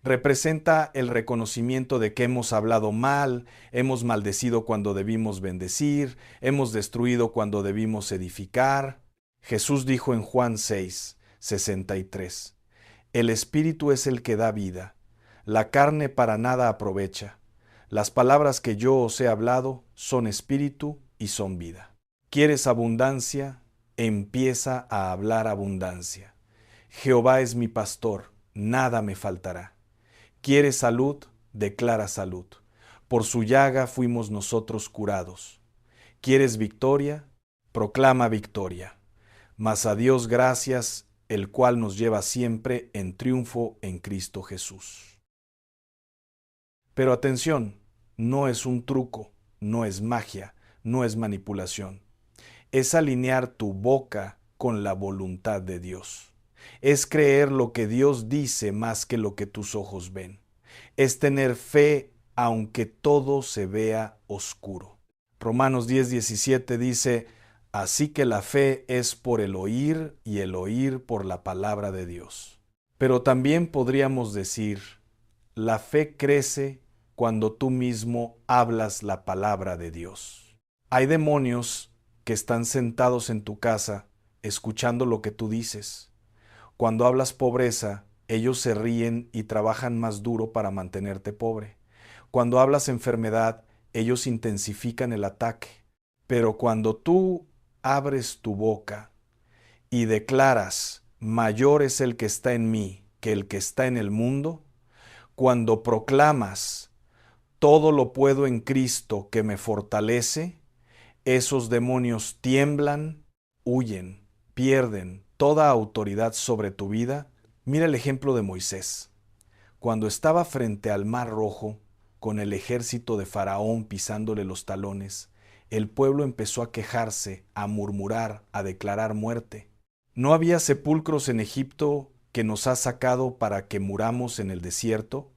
Representa el reconocimiento de que hemos hablado mal, hemos maldecido cuando debimos bendecir, hemos destruido cuando debimos edificar. Jesús dijo en Juan 6:63, el Espíritu es el que da vida, la carne para nada aprovecha. Las palabras que yo os he hablado son espíritu y son vida. ¿Quieres abundancia? Empieza a hablar abundancia. Jehová es mi pastor, nada me faltará. ¿Quieres salud? Declara salud. Por su llaga fuimos nosotros curados. ¿Quieres victoria? Proclama victoria. Mas a Dios gracias, el cual nos lleva siempre en triunfo en Cristo Jesús. Pero atención, no es un truco, no es magia, no es manipulación. Es alinear tu boca con la voluntad de Dios. Es creer lo que Dios dice más que lo que tus ojos ven. Es tener fe aunque todo se vea oscuro. Romanos 10:17 dice, así que la fe es por el oír y el oír por la palabra de Dios. Pero también podríamos decir, la fe crece cuando tú mismo hablas la palabra de Dios. Hay demonios que están sentados en tu casa escuchando lo que tú dices. Cuando hablas pobreza, ellos se ríen y trabajan más duro para mantenerte pobre. Cuando hablas enfermedad, ellos intensifican el ataque. Pero cuando tú abres tu boca y declaras, mayor es el que está en mí que el que está en el mundo, cuando proclamas, todo lo puedo en Cristo que me fortalece, esos demonios tiemblan, huyen, pierden toda autoridad sobre tu vida. Mira el ejemplo de Moisés. Cuando estaba frente al Mar Rojo, con el ejército de Faraón pisándole los talones, el pueblo empezó a quejarse, a murmurar, a declarar muerte. ¿No había sepulcros en Egipto que nos ha sacado para que muramos en el desierto?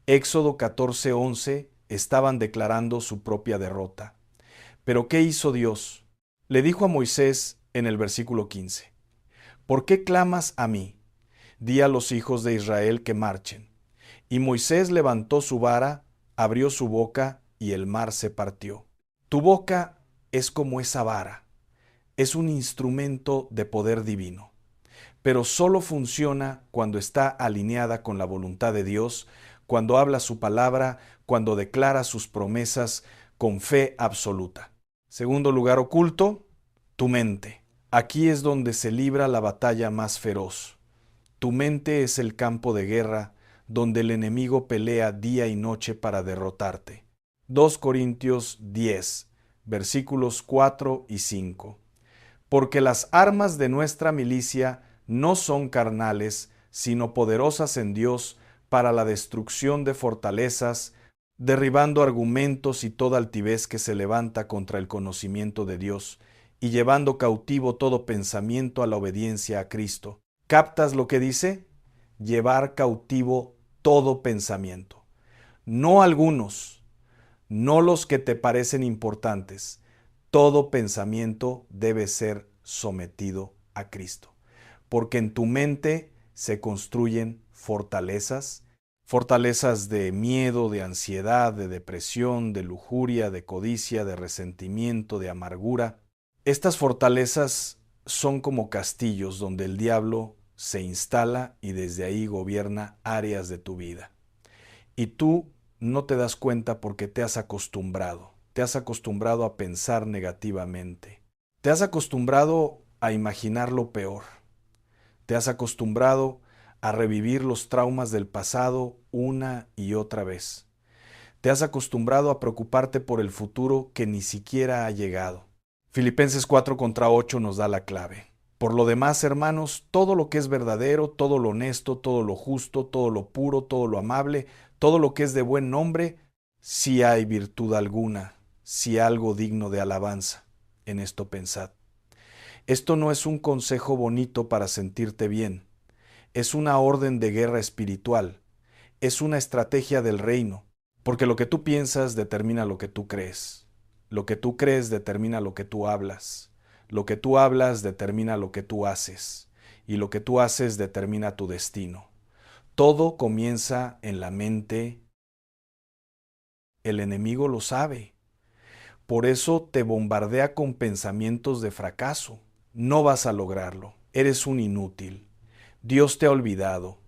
Éxodo 14:11 estaban declarando su propia derrota. ¿Pero qué hizo Dios? Le dijo a Moisés en el versículo 15, ¿por qué clamas a mí? Di a los hijos de Israel que marchen. Y Moisés levantó su vara, abrió su boca, y el mar se partió. Tu boca es como esa vara, es un instrumento de poder divino, pero solo funciona cuando está alineada con la voluntad de Dios, cuando habla su palabra, cuando declara sus promesas con fe absoluta. Segundo lugar oculto, tu mente. Aquí es donde se libra la batalla más feroz. Tu mente es el campo de guerra donde el enemigo pelea día y noche para derrotarte. 2 Corintios 10, versículos 4 y 5. Porque las armas de nuestra milicia no son carnales, sino poderosas en Dios para la destrucción de fortalezas, derribando argumentos y toda altivez que se levanta contra el conocimiento de Dios, y llevando cautivo todo pensamiento a la obediencia a Cristo. ¿Captas lo que dice? Llevar cautivo todo pensamiento. No algunos, no los que te parecen importantes. Todo pensamiento debe ser sometido a Cristo, porque en tu mente se construyen fortalezas, fortalezas de miedo, de ansiedad, de depresión, de lujuria, de codicia, de resentimiento, de amargura. Estas fortalezas son como castillos donde el diablo se instala y desde ahí gobierna áreas de tu vida. Y tú no te das cuenta porque te has acostumbrado. Te has acostumbrado a pensar negativamente. Te has acostumbrado a imaginar lo peor. Te has acostumbrado a revivir los traumas del pasado una y otra vez. Te has acostumbrado a preocuparte por el futuro que ni siquiera ha llegado. Filipenses 4:8 nos da la clave. Por lo demás, hermanos, todo lo que es verdadero, todo lo honesto, todo lo justo, todo lo puro, todo lo amable, todo lo que es de buen nombre, si hay virtud alguna, si algo digno de alabanza, en esto pensad. Esto no es un consejo bonito para sentirte bien, es una orden de guerra espiritual, es una estrategia del reino, porque lo que tú piensas determina lo que tú crees, lo que tú crees determina lo que tú hablas, lo que tú hablas determina lo que tú haces, y lo que tú haces determina tu destino. Todo comienza en la mente. El enemigo lo sabe. Por eso te bombardea con pensamientos de fracaso. No vas a lograrlo. Eres un inútil. Dios te ha olvidado.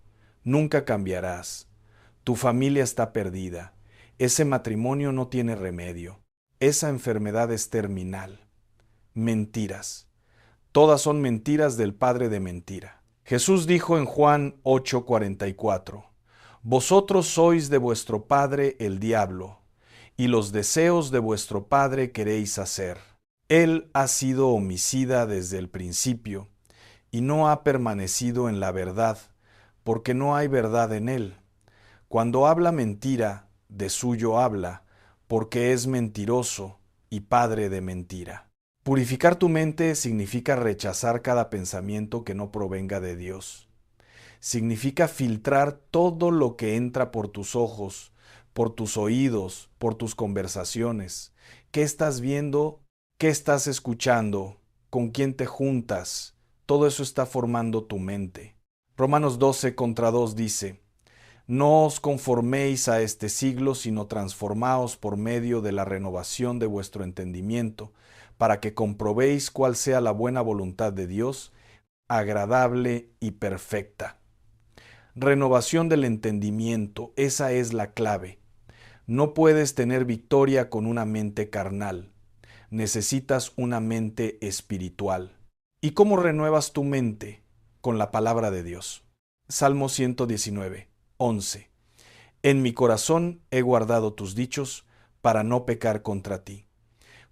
Nunca cambiarás. Tu familia está perdida. Ese matrimonio no tiene remedio. Esa enfermedad es terminal. Mentiras. Todas son mentiras del padre de mentira. Jesús dijo en Juan 8:44, Vosotros sois de vuestro padre el diablo, y los deseos de vuestro padre queréis hacer. Él ha sido homicida desde el principio, y no ha permanecido en la verdad, porque no hay verdad en él. Cuando habla mentira, de suyo habla, porque es mentiroso y padre de mentira. Purificar tu mente significa rechazar cada pensamiento que no provenga de Dios. Significa filtrar todo lo que entra por tus ojos, por tus oídos, por tus conversaciones. ¿Qué estás viendo? ¿Qué estás escuchando? ¿Con quién te juntas? Todo eso está formando tu mente. Romanos 12:2 dice, No os conforméis a este siglo, sino transformaos por medio de la renovación de vuestro entendimiento, para que comprobéis cuál sea la buena voluntad de Dios, agradable y perfecta. Renovación del entendimiento, esa es la clave. No puedes tener victoria con una mente carnal. Necesitas una mente espiritual. ¿Y cómo renuevas tu mente? Con la palabra de Dios. Salmo 119:11. En mi corazón he guardado tus dichos para no pecar contra ti.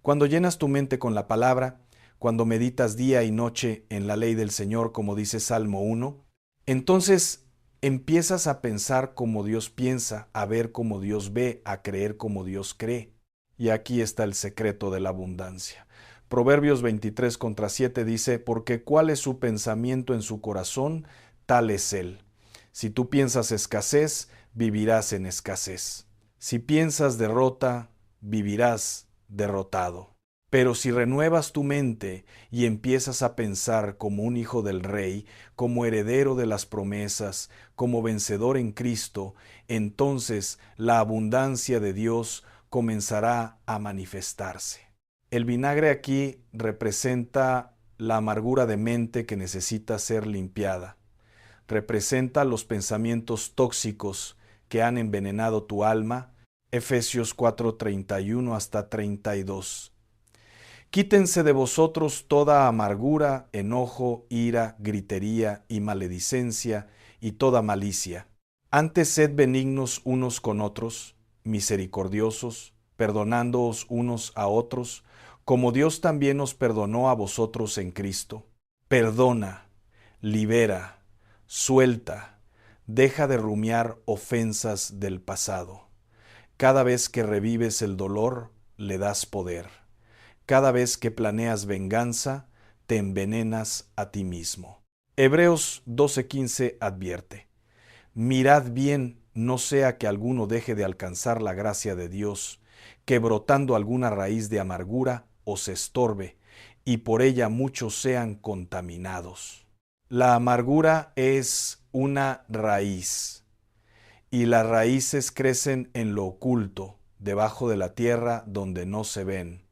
Cuando llenas tu mente con la palabra, cuando meditas día y noche en la ley del Señor, como dice Salmo 1, entonces empiezas a pensar como Dios piensa, a ver como Dios ve, a creer como Dios cree. Y aquí está el secreto de la abundancia. Proverbios 23:7 dice, porque cuál es su pensamiento en su corazón, tal es él. Si tú piensas escasez, vivirás en escasez. Si piensas derrota, vivirás derrotado. Pero si renuevas tu mente y empiezas a pensar como un hijo del rey, como heredero de las promesas, como vencedor en Cristo, entonces la abundancia de Dios comenzará a manifestarse. El vinagre aquí representa la amargura de mente que necesita ser limpiada. Representa los pensamientos tóxicos que han envenenado tu alma. Efesios 4:31-32. Quítense de vosotros toda amargura, enojo, ira, gritería y maledicencia y toda malicia. Antes sed benignos unos con otros, misericordiosos, perdonándoos unos a otros, como Dios también os perdonó a vosotros en Cristo. Perdona, libera, suelta, deja de rumiar ofensas del pasado. Cada vez que revives el dolor, le das poder. Cada vez que planeas venganza, te envenenas a ti mismo. Hebreos 12:15 advierte, mirad bien, no sea que alguno deje de alcanzar la gracia de Dios, que brotando alguna raíz de amargura os estorbe, y por ella muchos sean contaminados. La amargura es una raíz, y las raíces crecen en lo oculto, debajo de la tierra donde no se ven,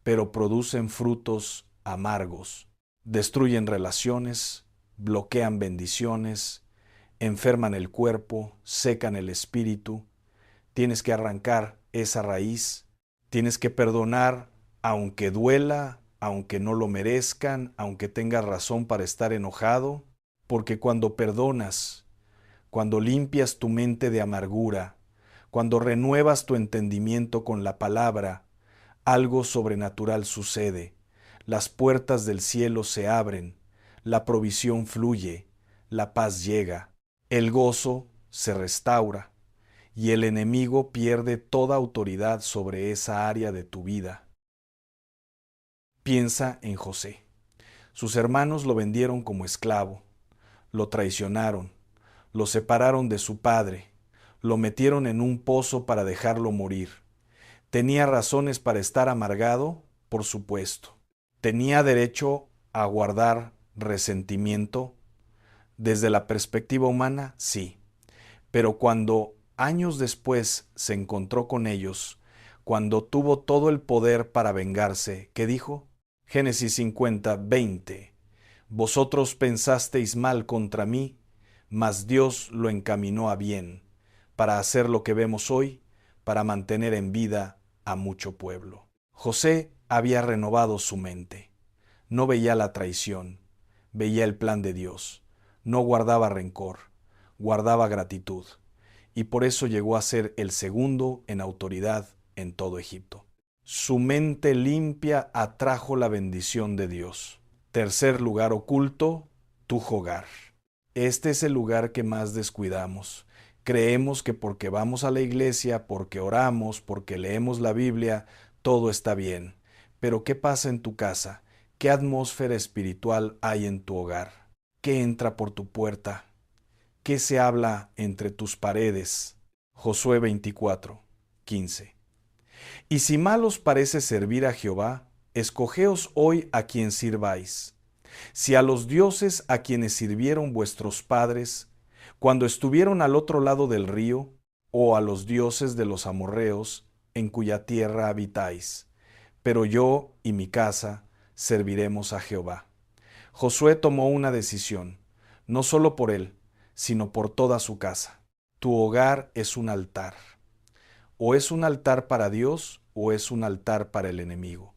pero producen frutos amargos. destruyen relaciones, bloquean bendiciones, enferman el cuerpo, secan el espíritu. Tienes que arrancar esa raíz, tienes que perdonar aunque duela, aunque no lo merezcan, aunque tengas razón para estar enojado, porque cuando perdonas, cuando limpias tu mente de amargura, cuando renuevas tu entendimiento con la palabra, algo sobrenatural sucede. Las puertas del cielo se abren, la provisión fluye, la paz llega, el gozo se restaura y el enemigo pierde toda autoridad sobre esa área de tu vida. Piensa en José. Sus hermanos lo vendieron como esclavo, lo traicionaron, lo separaron de su padre, lo metieron en un pozo para dejarlo morir. ¿Tenía razones para estar amargado? Por supuesto. ¿Tenía derecho a guardar resentimiento? Desde la perspectiva humana, sí. Pero cuando años después se encontró con ellos, cuando tuvo todo el poder para vengarse, ¿qué dijo? Génesis 50:20. Vosotros pensasteis mal contra mí, mas Dios lo encaminó a bien, para hacer lo que vemos hoy, para mantener en vida a mucho pueblo. José había renovado su mente. No veía la traición, veía el plan de Dios. No guardaba rencor, guardaba gratitud. Y por eso llegó a ser el segundo en autoridad en todo Egipto. Su mente limpia atrajo la bendición de Dios. Tercer lugar oculto, tu hogar. Este es el lugar que más descuidamos. Creemos que porque vamos a la iglesia, porque oramos, porque leemos la Biblia, todo está bien. Pero ¿qué pasa en tu casa? ¿Qué atmósfera espiritual hay en tu hogar? ¿Qué entra por tu puerta? ¿Qué se habla entre tus paredes? Josué 24:15. Y si mal os parece servir a Jehová, escogeos hoy a quien sirváis. Si a los dioses a quienes sirvieron vuestros padres, cuando estuvieron al otro lado del río, o a los dioses de los amorreos, en cuya tierra habitáis. Pero yo y mi casa serviremos a Jehová. Josué tomó una decisión, no solo por él, sino por toda su casa. Tu hogar es un altar. O es un altar para Dios o es un altar para el enemigo.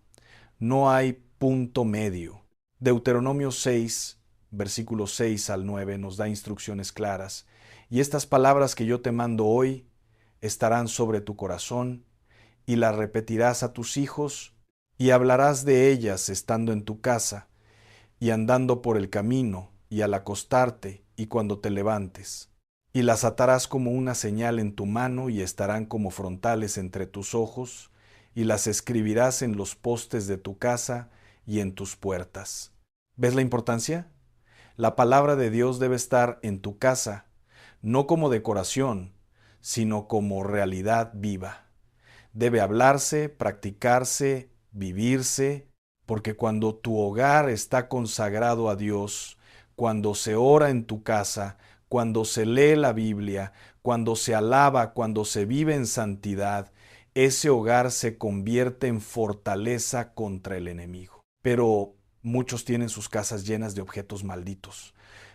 No hay punto medio. Deuteronomio 6, versículos 6 al 9 nos da instrucciones claras. Y estas palabras que yo te mando hoy estarán sobre tu corazón y las repetirás a tus hijos y hablarás de ellas estando en tu casa y andando por el camino y al acostarte y cuando te levantes. Y las atarás como una señal en tu mano y estarán como frontales entre tus ojos, y las escribirás en los postes de tu casa y en tus puertas. ¿Ves la importancia? La palabra de Dios debe estar en tu casa, no como decoración, sino como realidad viva. Debe hablarse, practicarse, vivirse, porque cuando tu hogar está consagrado a Dios, cuando se ora en tu casa, cuando se lee la Biblia, cuando se alaba, cuando se vive en santidad, ese hogar se convierte en fortaleza contra el enemigo. Pero muchos tienen sus casas llenas de objetos malditos,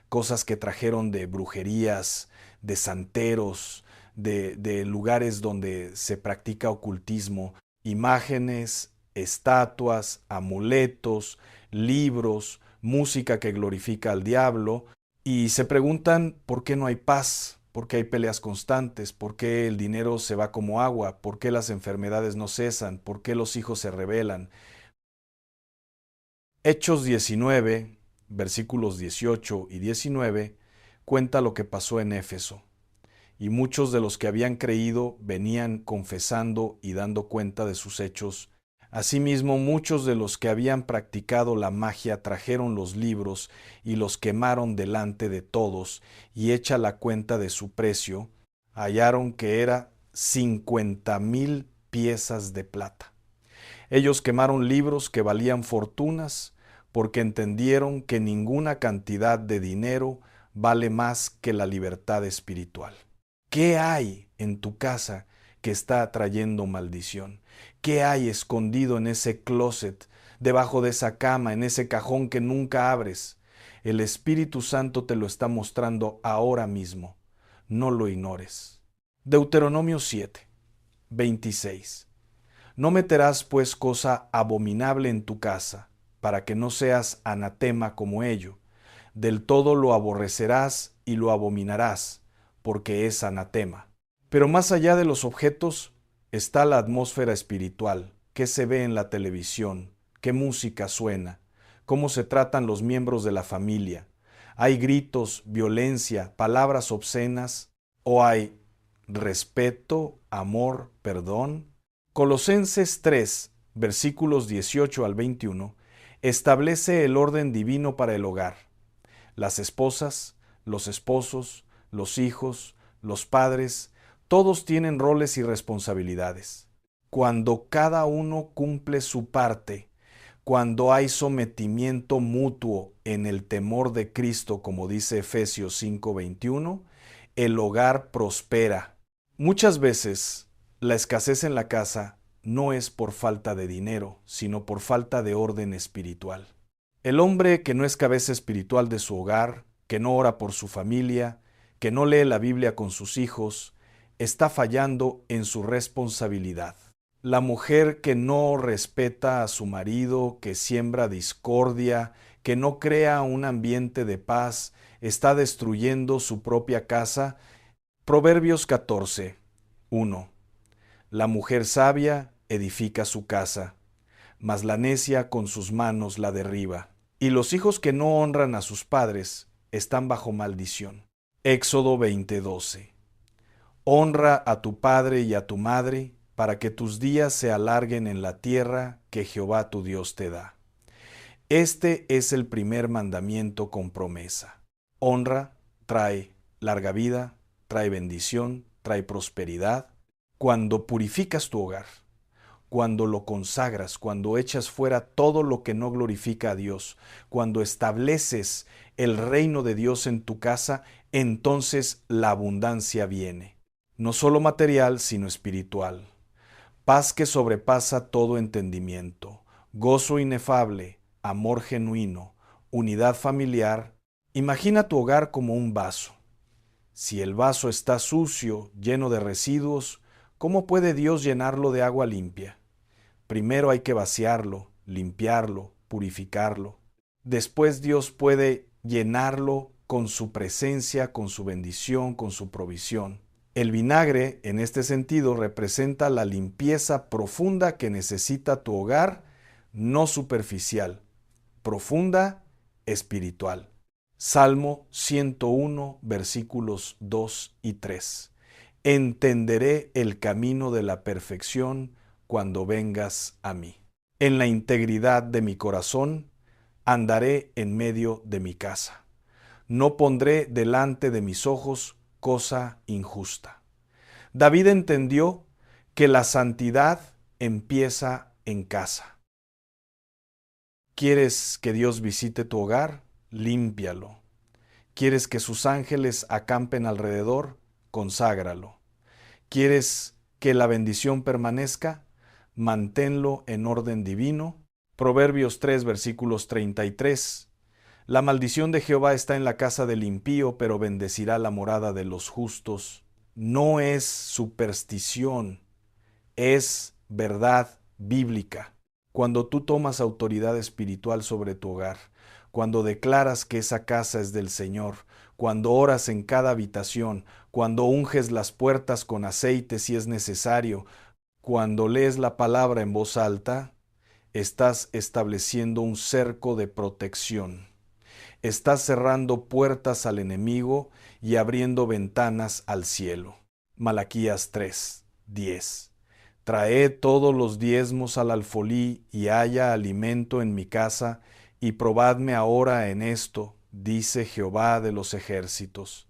cosas que trajeron de brujerías, de santeros, de lugares donde se practica ocultismo, imágenes, estatuas, amuletos, libros, música que glorifica al diablo, y se preguntan por qué no hay paz, por qué hay peleas constantes, por qué el dinero se va como agua, por qué las enfermedades no cesan, por qué los hijos se rebelan. Hechos 19, versículos 18 y 19, cuenta lo que pasó en Éfeso. Y muchos de los que habían creído venían confesando y dando cuenta de sus hechos. Asimismo, muchos de los que habían practicado la magia trajeron los libros y los quemaron delante de todos, y hecha la cuenta de su precio, hallaron que era 50,000 piezas de plata. Ellos quemaron libros que valían fortunas, porque entendieron que ninguna cantidad de dinero vale más que la libertad espiritual. ¿Qué hay en tu casa que está trayendo maldición? ¿Qué hay escondido en ese closet debajo de esa cama, en ese cajón que nunca abres. El Espíritu Santo te lo está mostrando ahora mismo. No lo ignores. Deuteronomio 7, 26. No meterás pues cosa abominable en tu casa, para que no seas anatema como ello. Del todo lo aborrecerás y lo abominarás, porque es anatema. Pero más allá de los objetos está la atmósfera espiritual, qué se ve en la televisión, qué música suena, cómo se tratan los miembros de la familia. ¿Hay gritos, violencia, palabras obscenas? ¿O hay respeto, amor, perdón? Colosenses 3, versículos 18 al 21, establece el orden divino para el hogar. Las esposas, los esposos, los hijos, los padres, todos tienen roles y responsabilidades. Cuando cada uno cumple su parte, cuando hay sometimiento mutuo en el temor de Cristo, como dice Efesios 5:21, el hogar prospera. Muchas veces, la escasez en la casa no es por falta de dinero, sino por falta de orden espiritual. El hombre que no es cabeza espiritual de su hogar, que no ora por su familia, que no lee la Biblia con sus hijos, está fallando en su responsabilidad. La mujer que no respeta a su marido, que siembra discordia, que no crea un ambiente de paz, está destruyendo su propia casa. Proverbios 14, 1. La mujer sabia edifica su casa, mas la necia con sus manos la derriba. Y los hijos que no honran a sus padres están bajo maldición. Éxodo 20:12. Honra a tu padre y a tu madre, para que tus días se alarguen en la tierra que Jehová tu Dios te da. Este es el primer mandamiento con promesa. Honra trae larga vida, trae bendición, trae prosperidad. Cuando purificas tu hogar, cuando lo consagras, cuando echas fuera todo lo que no glorifica a Dios, cuando estableces el reino de Dios en tu casa, entonces la abundancia viene. No solo material, sino espiritual. Paz que sobrepasa todo entendimiento, gozo inefable, amor genuino, unidad familiar. Imagina tu hogar como un vaso. Si el vaso está sucio, lleno de residuos, ¿cómo puede Dios llenarlo de agua limpia? Primero hay que vaciarlo, limpiarlo, purificarlo. Después Dios puede llenarlo con su presencia, con su bendición, con su provisión. El vinagre, en este sentido, representa la limpieza profunda que necesita tu hogar, no superficial, profunda, espiritual. Salmo 101, versículos 2 y 3. Entenderé el camino de la perfección cuando vengas a mí. En la integridad de mi corazón andaré en medio de mi casa. No pondré delante de mis ojos cosa injusta. David entendió que la santidad empieza en casa. ¿Quieres que Dios visite tu hogar? Límpialo. ¿Quieres que sus ángeles acampen alrededor? Conságralo. ¿Quieres que la bendición permanezca? Manténlo en orden divino. Proverbios 3, versículos 33. La maldición de Jehová está en la casa del impío, pero bendecirá la morada de los justos. No es superstición, es verdad bíblica. Cuando tú tomas autoridad espiritual sobre tu hogar, cuando declaras que esa casa es del Señor, cuando oras en cada habitación, cuando unges las puertas con aceite si es necesario, cuando lees la palabra en voz alta, estás estableciendo un cerco de protección. Estás cerrando puertas al enemigo y abriendo ventanas al cielo. Malaquías 3, 10. Traed todos los diezmos al alfolí y haya alimento en mi casa, y probadme ahora en esto, dice Jehová de los ejércitos.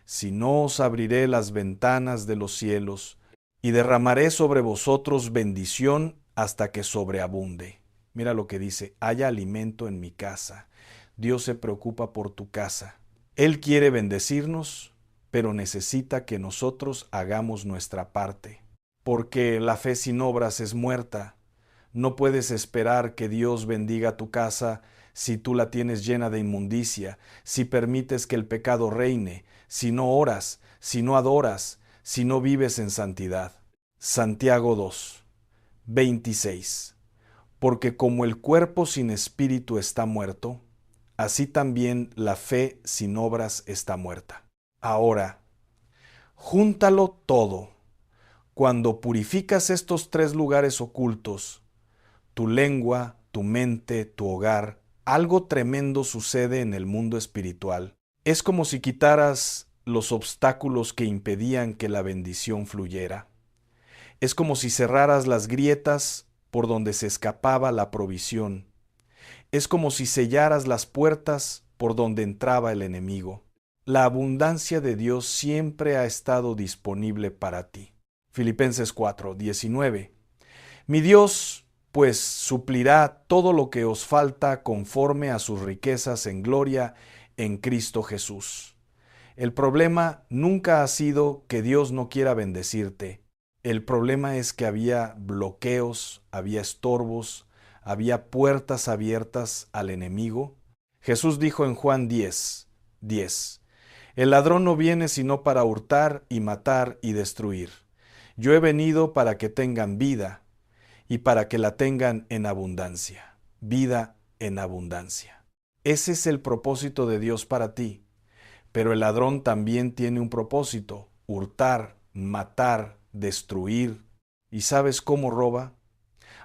Si no os abriré las ventanas de los cielos, y derramaré sobre vosotros bendición hasta que sobreabunde. Mira lo que dice, haya alimento en mi casa. Dios se preocupa por tu casa. Él quiere bendecirnos, pero necesita que nosotros hagamos nuestra parte. Porque la fe sin obras es muerta. No puedes esperar que Dios bendiga tu casa si tú la tienes llena de inmundicia, si permites que el pecado reine, si no oras, si no adoras, si no vives en santidad. Santiago 2, 26. Porque como el cuerpo sin espíritu está muerto, así también la fe sin obras está muerta. Ahora, júntalo todo. Cuando purificas estos tres lugares ocultos, tu lengua, tu mente, tu hogar, algo tremendo sucede en el mundo espiritual. Es como si quitaras los obstáculos que impedían que la bendición fluyera. Es como si cerraras las grietas por donde se escapaba la provisión. Es como si sellaras las puertas por donde entraba el enemigo. La abundancia de Dios siempre ha estado disponible para ti. Filipenses 4, 19. Mi Dios, pues, suplirá todo lo que os falta conforme a sus riquezas en gloria en Cristo Jesús. El problema nunca ha sido que Dios no quiera bendecirte. El problema es que había bloqueos, había estorbos, había puertas abiertas al enemigo. Jesús dijo en Juan 10, 10, el ladrón no viene sino para hurtar y matar y destruir. Yo he venido para que tengan vida y para que la tengan en abundancia. Vida en abundancia. Ese es el propósito de Dios para ti. Pero el ladrón también tiene un propósito: hurtar, matar, destruir. ¿Y sabes cómo roba?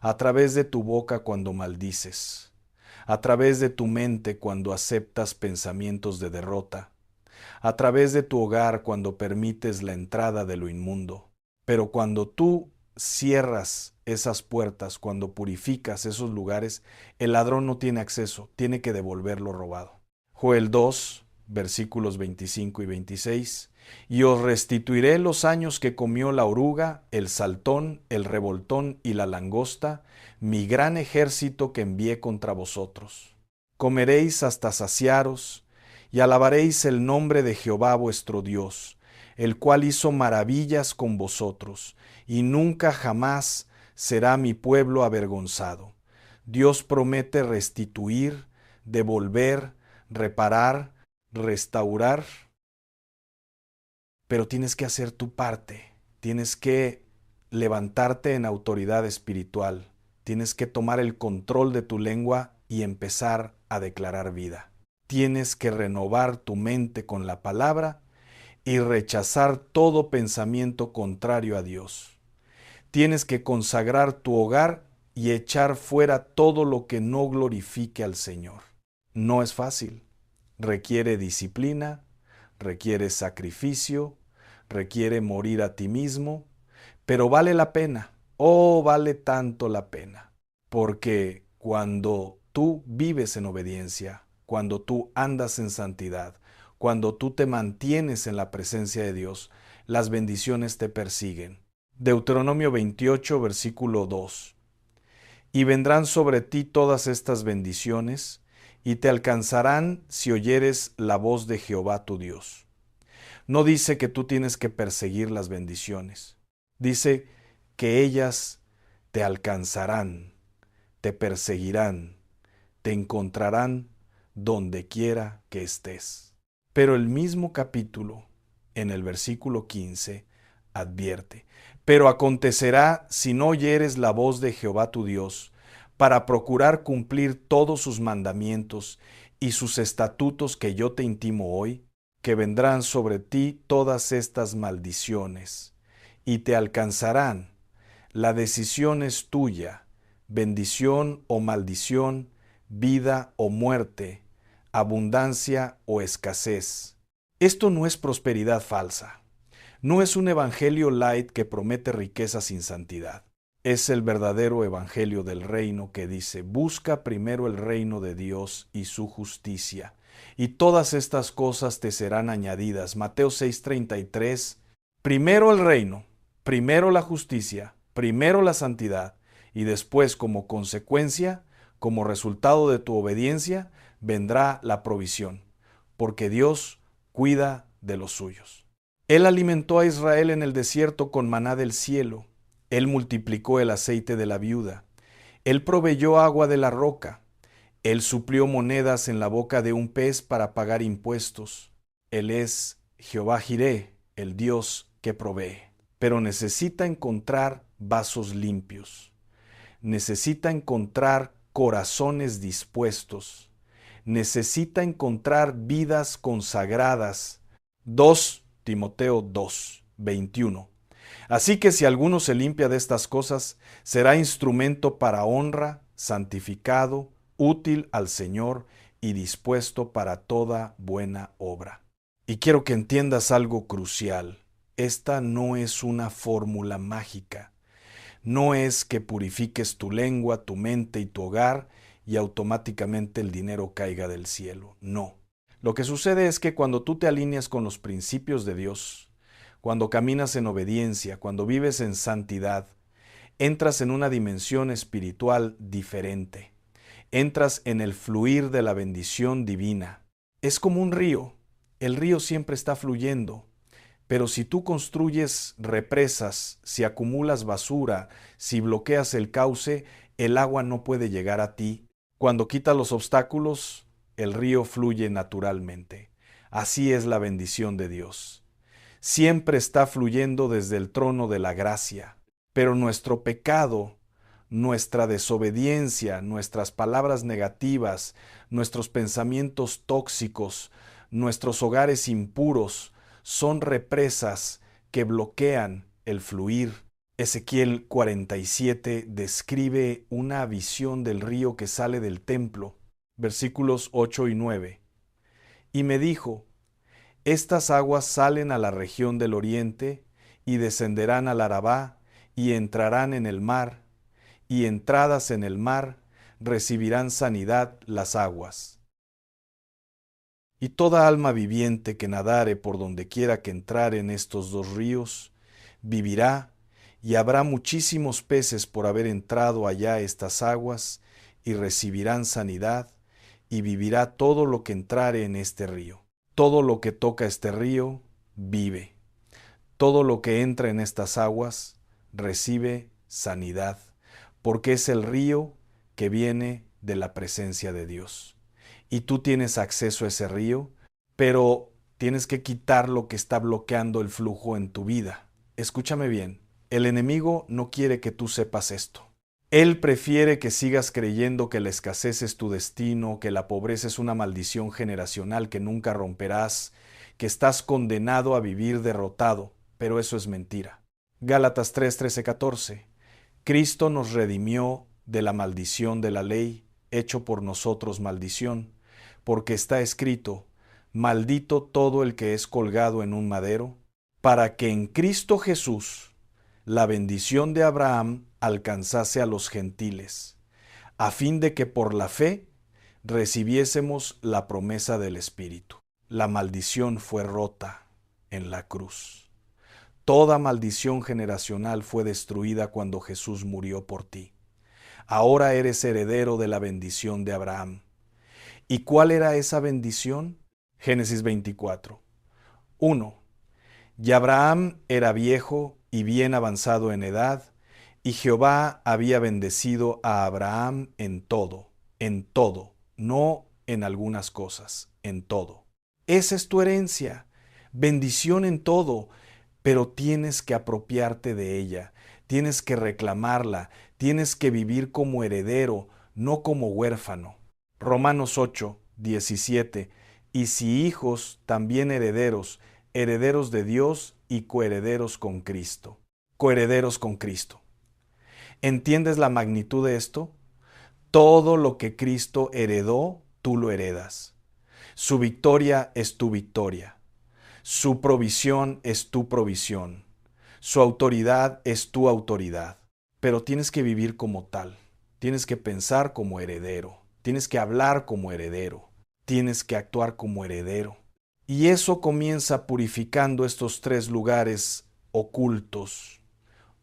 A través de tu boca cuando maldices, a través de tu mente cuando aceptas pensamientos de derrota, a través de tu hogar cuando permites la entrada de lo inmundo. Pero cuando tú cierras esas puertas, cuando purificas esos lugares, el ladrón no tiene acceso, tiene que devolver lo robado. Joel 2, versículos 25 y 26. Y os restituiré los años que comió la oruga, el saltón, el revoltón y la langosta, mi gran ejército que envié contra vosotros. Comeréis hasta saciaros, y alabaréis el nombre de Jehová vuestro Dios, el cual hizo maravillas con vosotros, y nunca jamás será mi pueblo avergonzado. Dios promete restituir, devolver, reparar, restaurar, pero tienes que hacer tu parte, tienes que levantarte en autoridad espiritual, tienes que tomar el control de tu lengua y empezar a declarar vida. Tienes que renovar tu mente con la palabra y rechazar todo pensamiento contrario a Dios. Tienes que consagrar tu hogar y echar fuera todo lo que no glorifique al Señor. No es fácil. Requiere disciplina, requiere sacrificio, requiere morir a ti mismo, pero vale la pena. Oh, vale tanto la pena. Porque cuando tú vives en obediencia, cuando tú andas en santidad, cuando tú te mantienes en la presencia de Dios, las bendiciones te persiguen. Deuteronomio 28, versículo 2. Y vendrán sobre ti todas estas bendiciones, y te alcanzarán si oyeres la voz de Jehová tu Dios. No dice que tú tienes que perseguir las bendiciones. Dice que ellas te alcanzarán, te perseguirán, te encontrarán donde quiera que estés. Pero el mismo capítulo, en el versículo 15, advierte: pero acontecerá si no oyeres la voz de Jehová tu Dios, para procurar cumplir todos sus mandamientos y sus estatutos que yo te intimo hoy, que vendrán sobre ti todas estas maldiciones, y te alcanzarán. La decisión es tuya, bendición o maldición, vida o muerte, abundancia o escasez. Esto no es prosperidad falsa. No es un evangelio light que promete riqueza sin santidad. Es el verdadero evangelio del reino que dice: busca primero el reino de Dios y su justicia, y todas estas cosas te serán añadidas. Mateo 6:33. Primero el reino, primero la justicia, primero la santidad, y después, como consecuencia, como resultado de tu obediencia, vendrá la provisión, porque Dios cuida de los suyos. Él alimentó a Israel en el desierto con maná del cielo. Él multiplicó el aceite de la viuda. Él proveyó agua de la roca. Él suplió monedas en la boca de un pez para pagar impuestos. Él es Jehová Jireh, el Dios que provee. Pero necesita encontrar vasos limpios. Necesita encontrar corazones dispuestos. Necesita encontrar vidas consagradas. 2 Timoteo 2:21. Así que si alguno se limpia de estas cosas, será instrumento para honra, santificado, útil al Señor y dispuesto para toda buena obra. Y quiero que entiendas algo crucial. Esta no es una fórmula mágica. No es que purifiques tu lengua, tu mente y tu hogar y automáticamente el dinero caiga del cielo. No. Lo que sucede es que cuando tú te alineas con los principios de Dios, cuando caminas en obediencia, cuando vives en santidad, entras en una dimensión espiritual diferente. Entras en el fluir de la bendición divina. Es como un río. El río siempre está fluyendo. Pero si tú construyes represas, si acumulas basura, si bloqueas el cauce, el agua no puede llegar a ti. Cuando quitas los obstáculos, el río fluye naturalmente. Así es la bendición de Dios. Siempre está fluyendo desde el trono de la gracia. Pero nuestro pecado, nuestra desobediencia, nuestras palabras negativas, nuestros pensamientos tóxicos, nuestros hogares impuros, son represas que bloquean el fluir. Ezequiel 47 describe una visión del río que sale del templo, versículos 8 y 9. Y me dijo, estas aguas salen a la región del oriente y descenderán al Arabá y entrarán en el mar, y entradas en el mar recibirán sanidad las aguas. Y toda alma viviente que nadare por donde quiera que entrare en estos dos ríos, vivirá, y habrá muchísimos peces por haber entrado allá estas aguas, y recibirán sanidad, y vivirá todo lo que entrare en este río. Todo lo que toca este río, vive. Todo lo que entra en estas aguas, recibe sanidad, porque es el río que viene de la presencia de Dios. Y tú tienes acceso a ese río, pero tienes que quitar lo que está bloqueando el flujo en tu vida. Escúchame bien, el enemigo no quiere que tú sepas esto. Él prefiere que sigas creyendo que la escasez es tu destino, que la pobreza es una maldición generacional que nunca romperás, que estás condenado a vivir derrotado, pero eso es mentira. Gálatas 3, 13, 14. Cristo nos redimió de la maldición de la ley, hecho por nosotros maldición, porque está escrito, maldito todo el que es colgado en un madero, para que en Cristo Jesús la bendición de Abraham alcanzase a los gentiles, a fin de que por la fe recibiésemos la promesa del Espíritu. La maldición fue rota en la cruz. Toda maldición generacional fue destruida cuando Jesús murió por ti. Ahora eres heredero de la bendición de Abraham. ¿Y cuál era esa bendición? Génesis 24. 1. Y Abraham era viejo y bien avanzado en edad, y Jehová había bendecido a Abraham en todo, no en algunas cosas, en todo. Esa es tu herencia, bendición en todo, pero tienes que apropiarte de ella, tienes que reclamarla, tienes que vivir como heredero, no como huérfano. Romanos 8, 17. Y si hijos, también herederos, herederos de Dios y coherederos con Cristo. Coherederos con Cristo. ¿Entiendes la magnitud de esto? Todo lo que Cristo heredó, tú lo heredas. Su victoria es tu victoria. Su provisión es tu provisión. Su autoridad es tu autoridad. Pero tienes que vivir como tal. Tienes que pensar como heredero. Tienes que hablar como heredero. Tienes que actuar como heredero. Y eso comienza purificando estos tres lugares ocultos.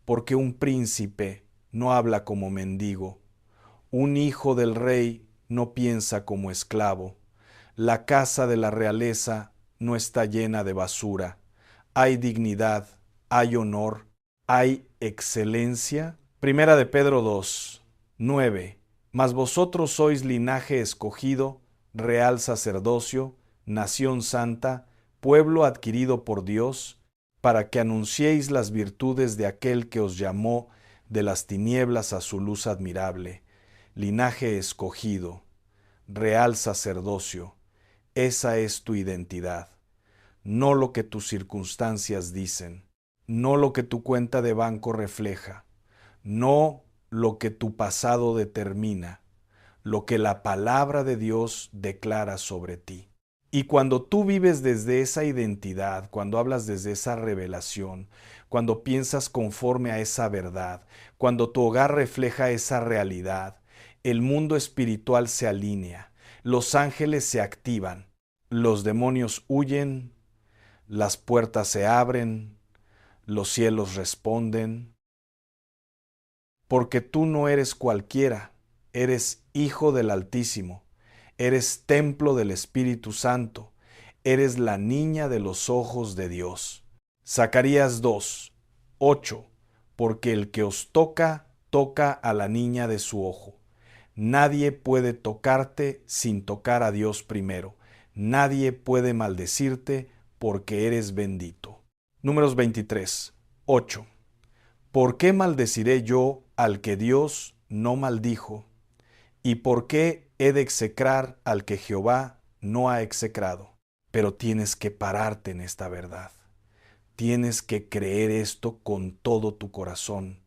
Porque un príncipe no habla como mendigo. Un hijo del rey no piensa como esclavo. La casa de la realeza no está llena de basura. Hay dignidad, hay honor, hay excelencia. Primera de Pedro 2, 9. Mas vosotros sois linaje escogido, real sacerdocio, nación santa, pueblo adquirido por Dios, para que anunciéis las virtudes de aquel que os llamó de las tinieblas a su luz admirable. Linaje escogido, real sacerdocio, esa es tu identidad. No lo que tus circunstancias dicen, no lo que tu cuenta de banco refleja, no lo que tu pasado determina, lo que la palabra de Dios declara sobre ti. Y cuando tú vives desde esa identidad, cuando hablas desde esa revelación, cuando piensas conforme a esa verdad, cuando tu hogar refleja esa realidad, el mundo espiritual se alinea, los ángeles se activan, los demonios huyen, las puertas se abren, los cielos responden, porque tú no eres cualquiera, eres hijo del Altísimo, eres templo del Espíritu Santo, eres la niña de los ojos de Dios. Zacarías 2, 8, porque el que os toca, toca a la niña de su ojo. Nadie puede tocarte sin tocar a Dios primero. Nadie puede maldecirte porque eres bendito. Números 23, 8. ¿Por qué maldeciré yo al que Dios no maldijo? ¿Y por qué he de execrar al que Jehová no ha execrado? Pero tienes que pararte en esta verdad. Tienes que creer esto con todo tu corazón.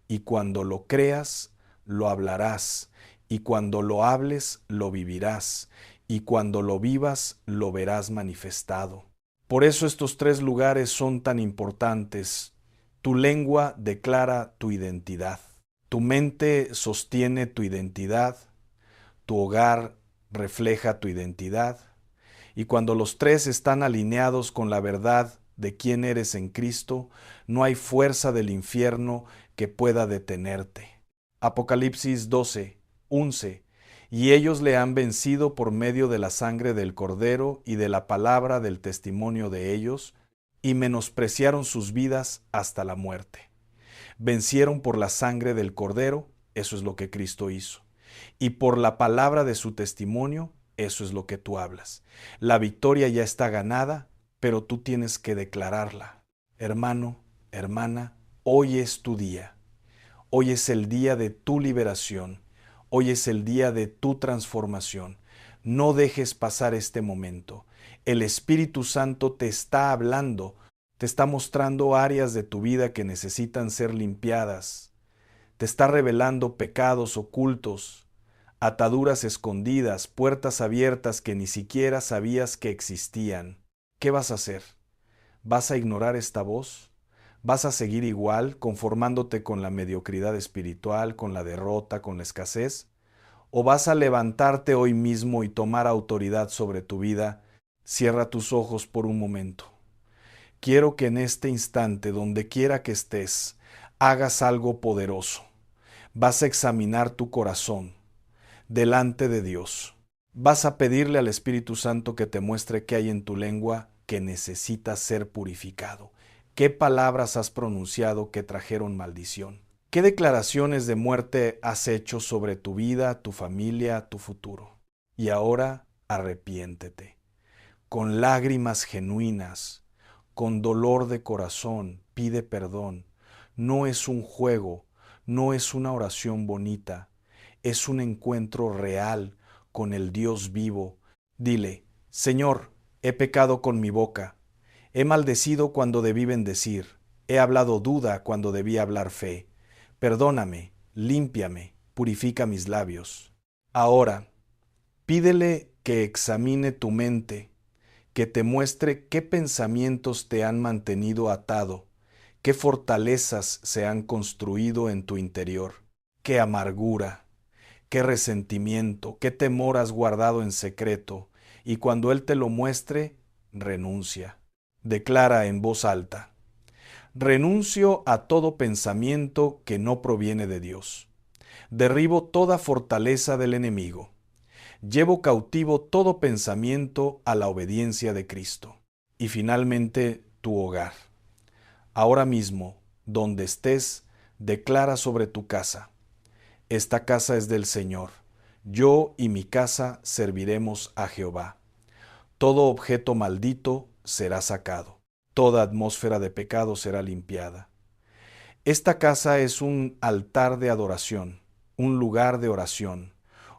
Y cuando lo creas, lo hablarás. Y cuando lo hables, lo vivirás. Y cuando lo vivas, lo verás manifestado. Por eso estos tres lugares son tan importantes. Tu lengua declara tu identidad. Tu mente sostiene tu identidad. Tu hogar refleja tu identidad. Y cuando los tres están alineados con la verdad de quién eres en Cristo, no hay fuerza del infierno que pueda detenerte. Apocalipsis 12, 11. Y ellos le han vencido por medio de la sangre del Cordero y de la palabra del testimonio de ellos, y menospreciaron sus vidas hasta la muerte. Vencieron por la sangre del Cordero, eso es lo que Cristo hizo. Y por la palabra de su testimonio, eso es lo que tú hablas. La victoria ya está ganada, pero tú tienes que declararla. Hermano, hermana, hoy es tu día. Hoy es el día de tu liberación. Hoy es el día de tu transformación. No dejes pasar este momento. El Espíritu Santo te está hablando, te está mostrando áreas de tu vida que necesitan ser limpiadas. Te está revelando pecados ocultos, ataduras escondidas, puertas abiertas que ni siquiera sabías que existían. ¿Qué vas a hacer? ¿Vas a ignorar esta voz? ¿Vas a seguir igual, conformándote con la mediocridad espiritual, con la derrota, con la escasez? ¿O vas a levantarte hoy mismo y tomar autoridad sobre tu vida? Cierra tus ojos por un momento. Quiero que en este instante, donde quiera que estés, hagas algo poderoso. Vas a examinar tu corazón delante de Dios. Vas a pedirle al Espíritu Santo que te muestre qué hay en tu lengua que necesita ser purificado. ¿Qué palabras has pronunciado que trajeron maldición? ¿Qué declaraciones de muerte has hecho sobre tu vida, tu familia, tu futuro? Y ahora arrepiéntete. Con lágrimas genuinas, con dolor de corazón, pide perdón. No es un juego, no es una oración bonita, es un encuentro real con el Dios vivo. Dile, Señor, he pecado con mi boca, he maldecido cuando debí bendecir, he hablado duda cuando debí hablar fe. Perdóname, límpiame, purifica mis labios. Ahora, pídele que examine tu mente, que te muestre qué pensamientos te han mantenido atado, qué fortalezas se han construido en tu interior, qué amargura, qué resentimiento, qué temor has guardado en secreto, y cuando Él te lo muestre, renuncia. Declara en voz alta: renuncio a todo pensamiento que no proviene de Dios. Derribo toda fortaleza del enemigo. Llevo cautivo todo pensamiento a la obediencia de Cristo. Y finalmente, tu hogar. Ahora mismo, donde estés, declara sobre tu casa: Esta casa es del Señor. Yo y mi casa serviremos a Jehová. Todo objeto maldito será sacado. Toda atmósfera de pecado será limpiada. Esta casa es un altar de adoración, un lugar de oración,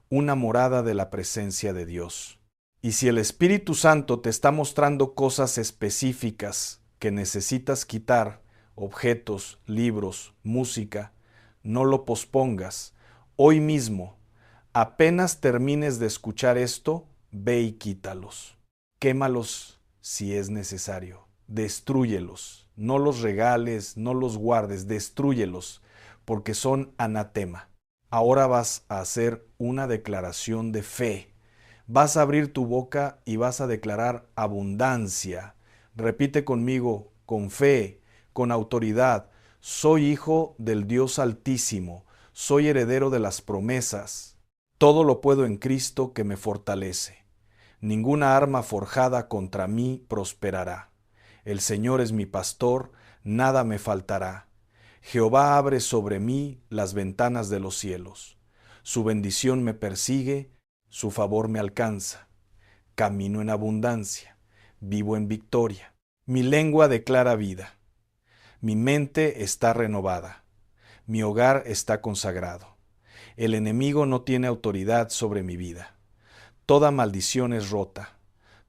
una morada de la presencia de Dios. Y si el Espíritu Santo te está mostrando cosas específicas que necesitas quitar, objetos, libros, música, no lo pospongas. Hoy mismo, apenas termines de escuchar esto, ve y quítalos. Quémalos si es necesario. Destrúyelos. No los regales, no los guardes, destrúyelos, porque son anatema. Ahora vas a hacer una declaración de fe. Vas a abrir tu boca y vas a declarar abundancia. Repite conmigo, con fe, con autoridad. Soy hijo del Dios Altísimo. Soy heredero de las promesas. Todo lo puedo en Cristo que me fortalece. Ninguna arma forjada contra mí prosperará. El Señor es mi pastor, nada me faltará. Jehová abre sobre mí las ventanas de los cielos. Su bendición me persigue, su favor me alcanza. Camino en abundancia, vivo en victoria. Mi lengua declara vida. Mi mente está renovada. Mi hogar está consagrado. El enemigo no tiene autoridad sobre mi vida. Toda maldición es rota.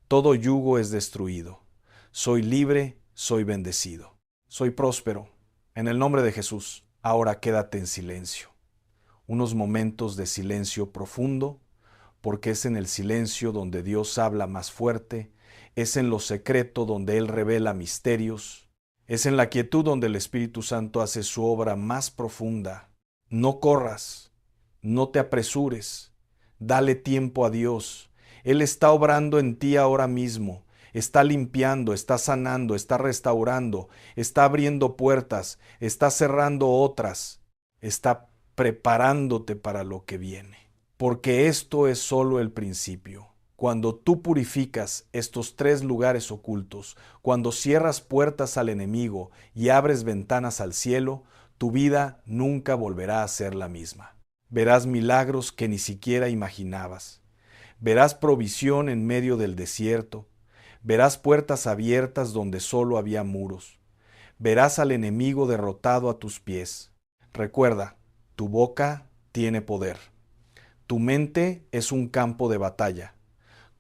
Todo yugo es destruido. Soy libre, soy bendecido. Soy próspero. En el nombre de Jesús, ahora quédate en silencio. Unos momentos de silencio profundo, porque es en el silencio donde Dios habla más fuerte, es en lo secreto donde Él revela misterios, es en la quietud donde el Espíritu Santo hace su obra más profunda. No corras, no te apresures, dale tiempo a Dios. Él está obrando en ti ahora mismo. Está limpiando, está sanando, está restaurando, está abriendo puertas, está cerrando otras, está preparándote para lo que viene. Porque esto es solo el principio. Cuando tú purificas estos 3 lugares ocultos, cuando cierras puertas al enemigo y abres ventanas al cielo, tu vida nunca volverá a ser la misma. Verás milagros que ni siquiera imaginabas. Verás provisión en medio del desierto. Verás puertas abiertas donde solo había muros. Verás al enemigo derrotado a tus pies. Recuerda, tu boca tiene poder. Tu mente es un campo de batalla.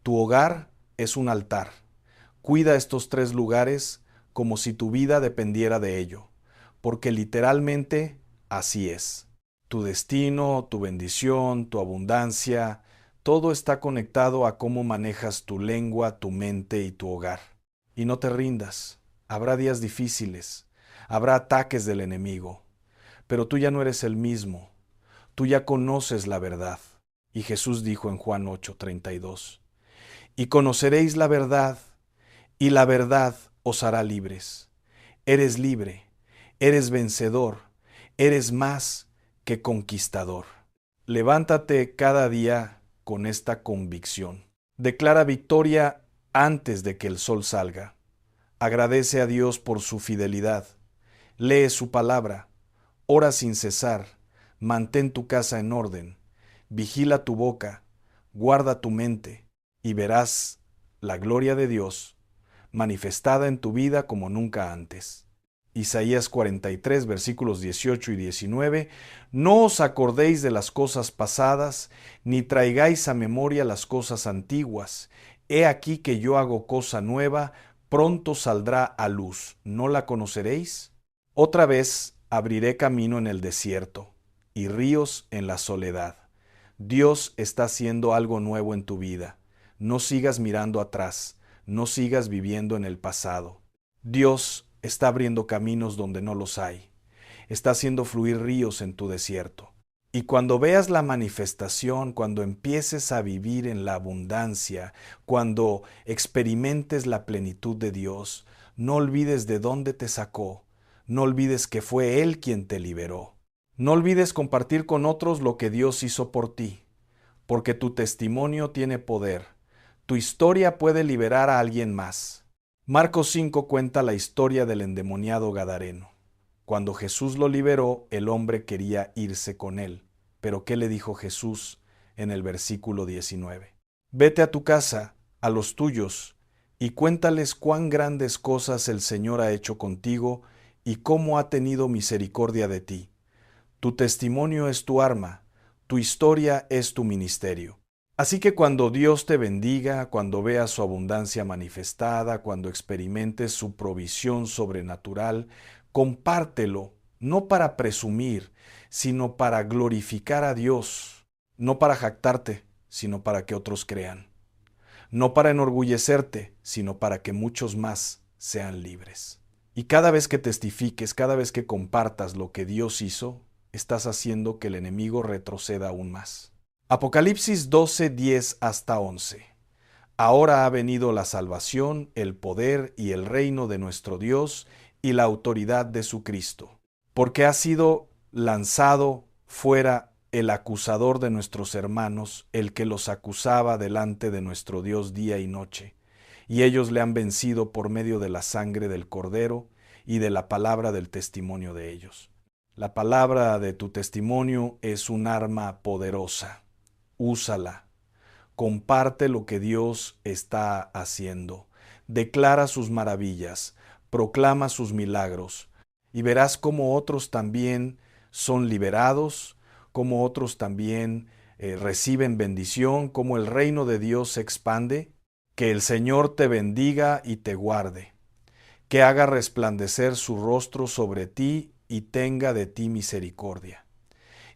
Tu hogar es un altar. Cuida estos 3 lugares como si tu vida dependiera de ello, porque literalmente así es. Tu destino, tu bendición, tu abundancia, todo está conectado a cómo manejas tu lengua, tu mente y tu hogar. Y no te rindas. Habrá días difíciles. Habrá ataques del enemigo. Pero tú ya no eres el mismo. Tú ya conoces la verdad. Y Jesús dijo en Juan 8:32, y conoceréis la verdad, y la verdad os hará libres. Eres libre, eres vencedor, eres más que conquistador. Levántate cada día con esta convicción. Declara victoria antes de que el sol salga. Agradece a Dios por su fidelidad. Lee su palabra. Ora sin cesar. Mantén tu casa en orden. Vigila tu boca. Guarda tu mente. Y verás la gloria de Dios manifestada en tu vida como nunca antes. Isaías 43, versículos 18 y 19, no os acordéis de las cosas pasadas, ni traigáis a memoria las cosas antiguas. He aquí que yo hago cosa nueva, pronto saldrá a luz. ¿No la conoceréis? Otra vez abriré camino en el desierto, y ríos en la soledad. Dios está haciendo algo nuevo en tu vida. No sigas mirando atrás, no sigas viviendo en el pasado. Dios está abriendo caminos donde no los hay. Está haciendo fluir ríos en tu desierto. Y cuando veas la manifestación, cuando empieces a vivir en la abundancia, cuando experimentes la plenitud de Dios, no olvides de dónde te sacó. No olvides que fue Él quien te liberó. No olvides compartir con otros lo que Dios hizo por ti, porque tu testimonio tiene poder. Tu historia puede liberar a alguien más. Marcos 5 cuenta la historia del endemoniado gadareno. Cuando Jesús lo liberó, el hombre quería irse con él, Pero ¿qué le dijo Jesús en el versículo 19? Vete a tu casa, a los tuyos, y cuéntales cuán grandes cosas el Señor ha hecho contigo y cómo ha tenido misericordia de ti. Tu testimonio es tu arma, tu historia es tu ministerio. Así que cuando Dios te bendiga, cuando veas su abundancia manifestada, cuando experimentes su provisión sobrenatural, compártelo, no para presumir, sino para glorificar a Dios, no para jactarte, sino para que otros crean, no para enorgullecerte, sino para que muchos más sean libres. Y cada vez que testifiques, cada vez que compartas lo que Dios hizo, estás haciendo que el enemigo retroceda aún más. Apocalipsis 12, 10 hasta 11. Ahora ha venido la salvación, el poder y el reino de nuestro Dios y la autoridad de su Cristo, porque ha sido lanzado fuera el acusador de nuestros hermanos, el que los acusaba delante de nuestro Dios día y noche, y ellos le han vencido por medio de la sangre del Cordero y de la palabra del testimonio de ellos. La palabra de tu testimonio es un arma poderosa. Úsala. Comparte lo que Dios está haciendo. Declara sus maravillas. Proclama sus milagros. Y verás cómo otros también son liberados, cómo otros también reciben bendición, cómo el reino de Dios se expande. Que el Señor te bendiga y te guarde. Que haga resplandecer su rostro sobre ti y tenga de ti misericordia.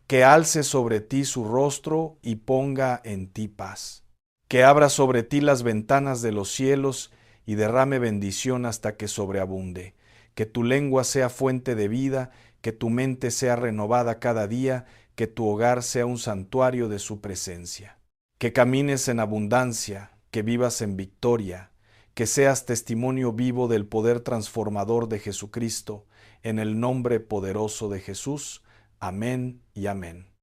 Que alce sobre ti su rostro y ponga en ti paz. Que abra sobre ti las ventanas de los cielos y derrame bendición hasta que sobreabunde. Que tu lengua sea fuente de vida, que tu mente sea renovada cada día, que tu hogar sea un santuario de su presencia. Que camines en abundancia, que vivas en victoria, que seas testimonio vivo del poder transformador de Jesucristo, en el nombre poderoso de Jesús. Amén y amén.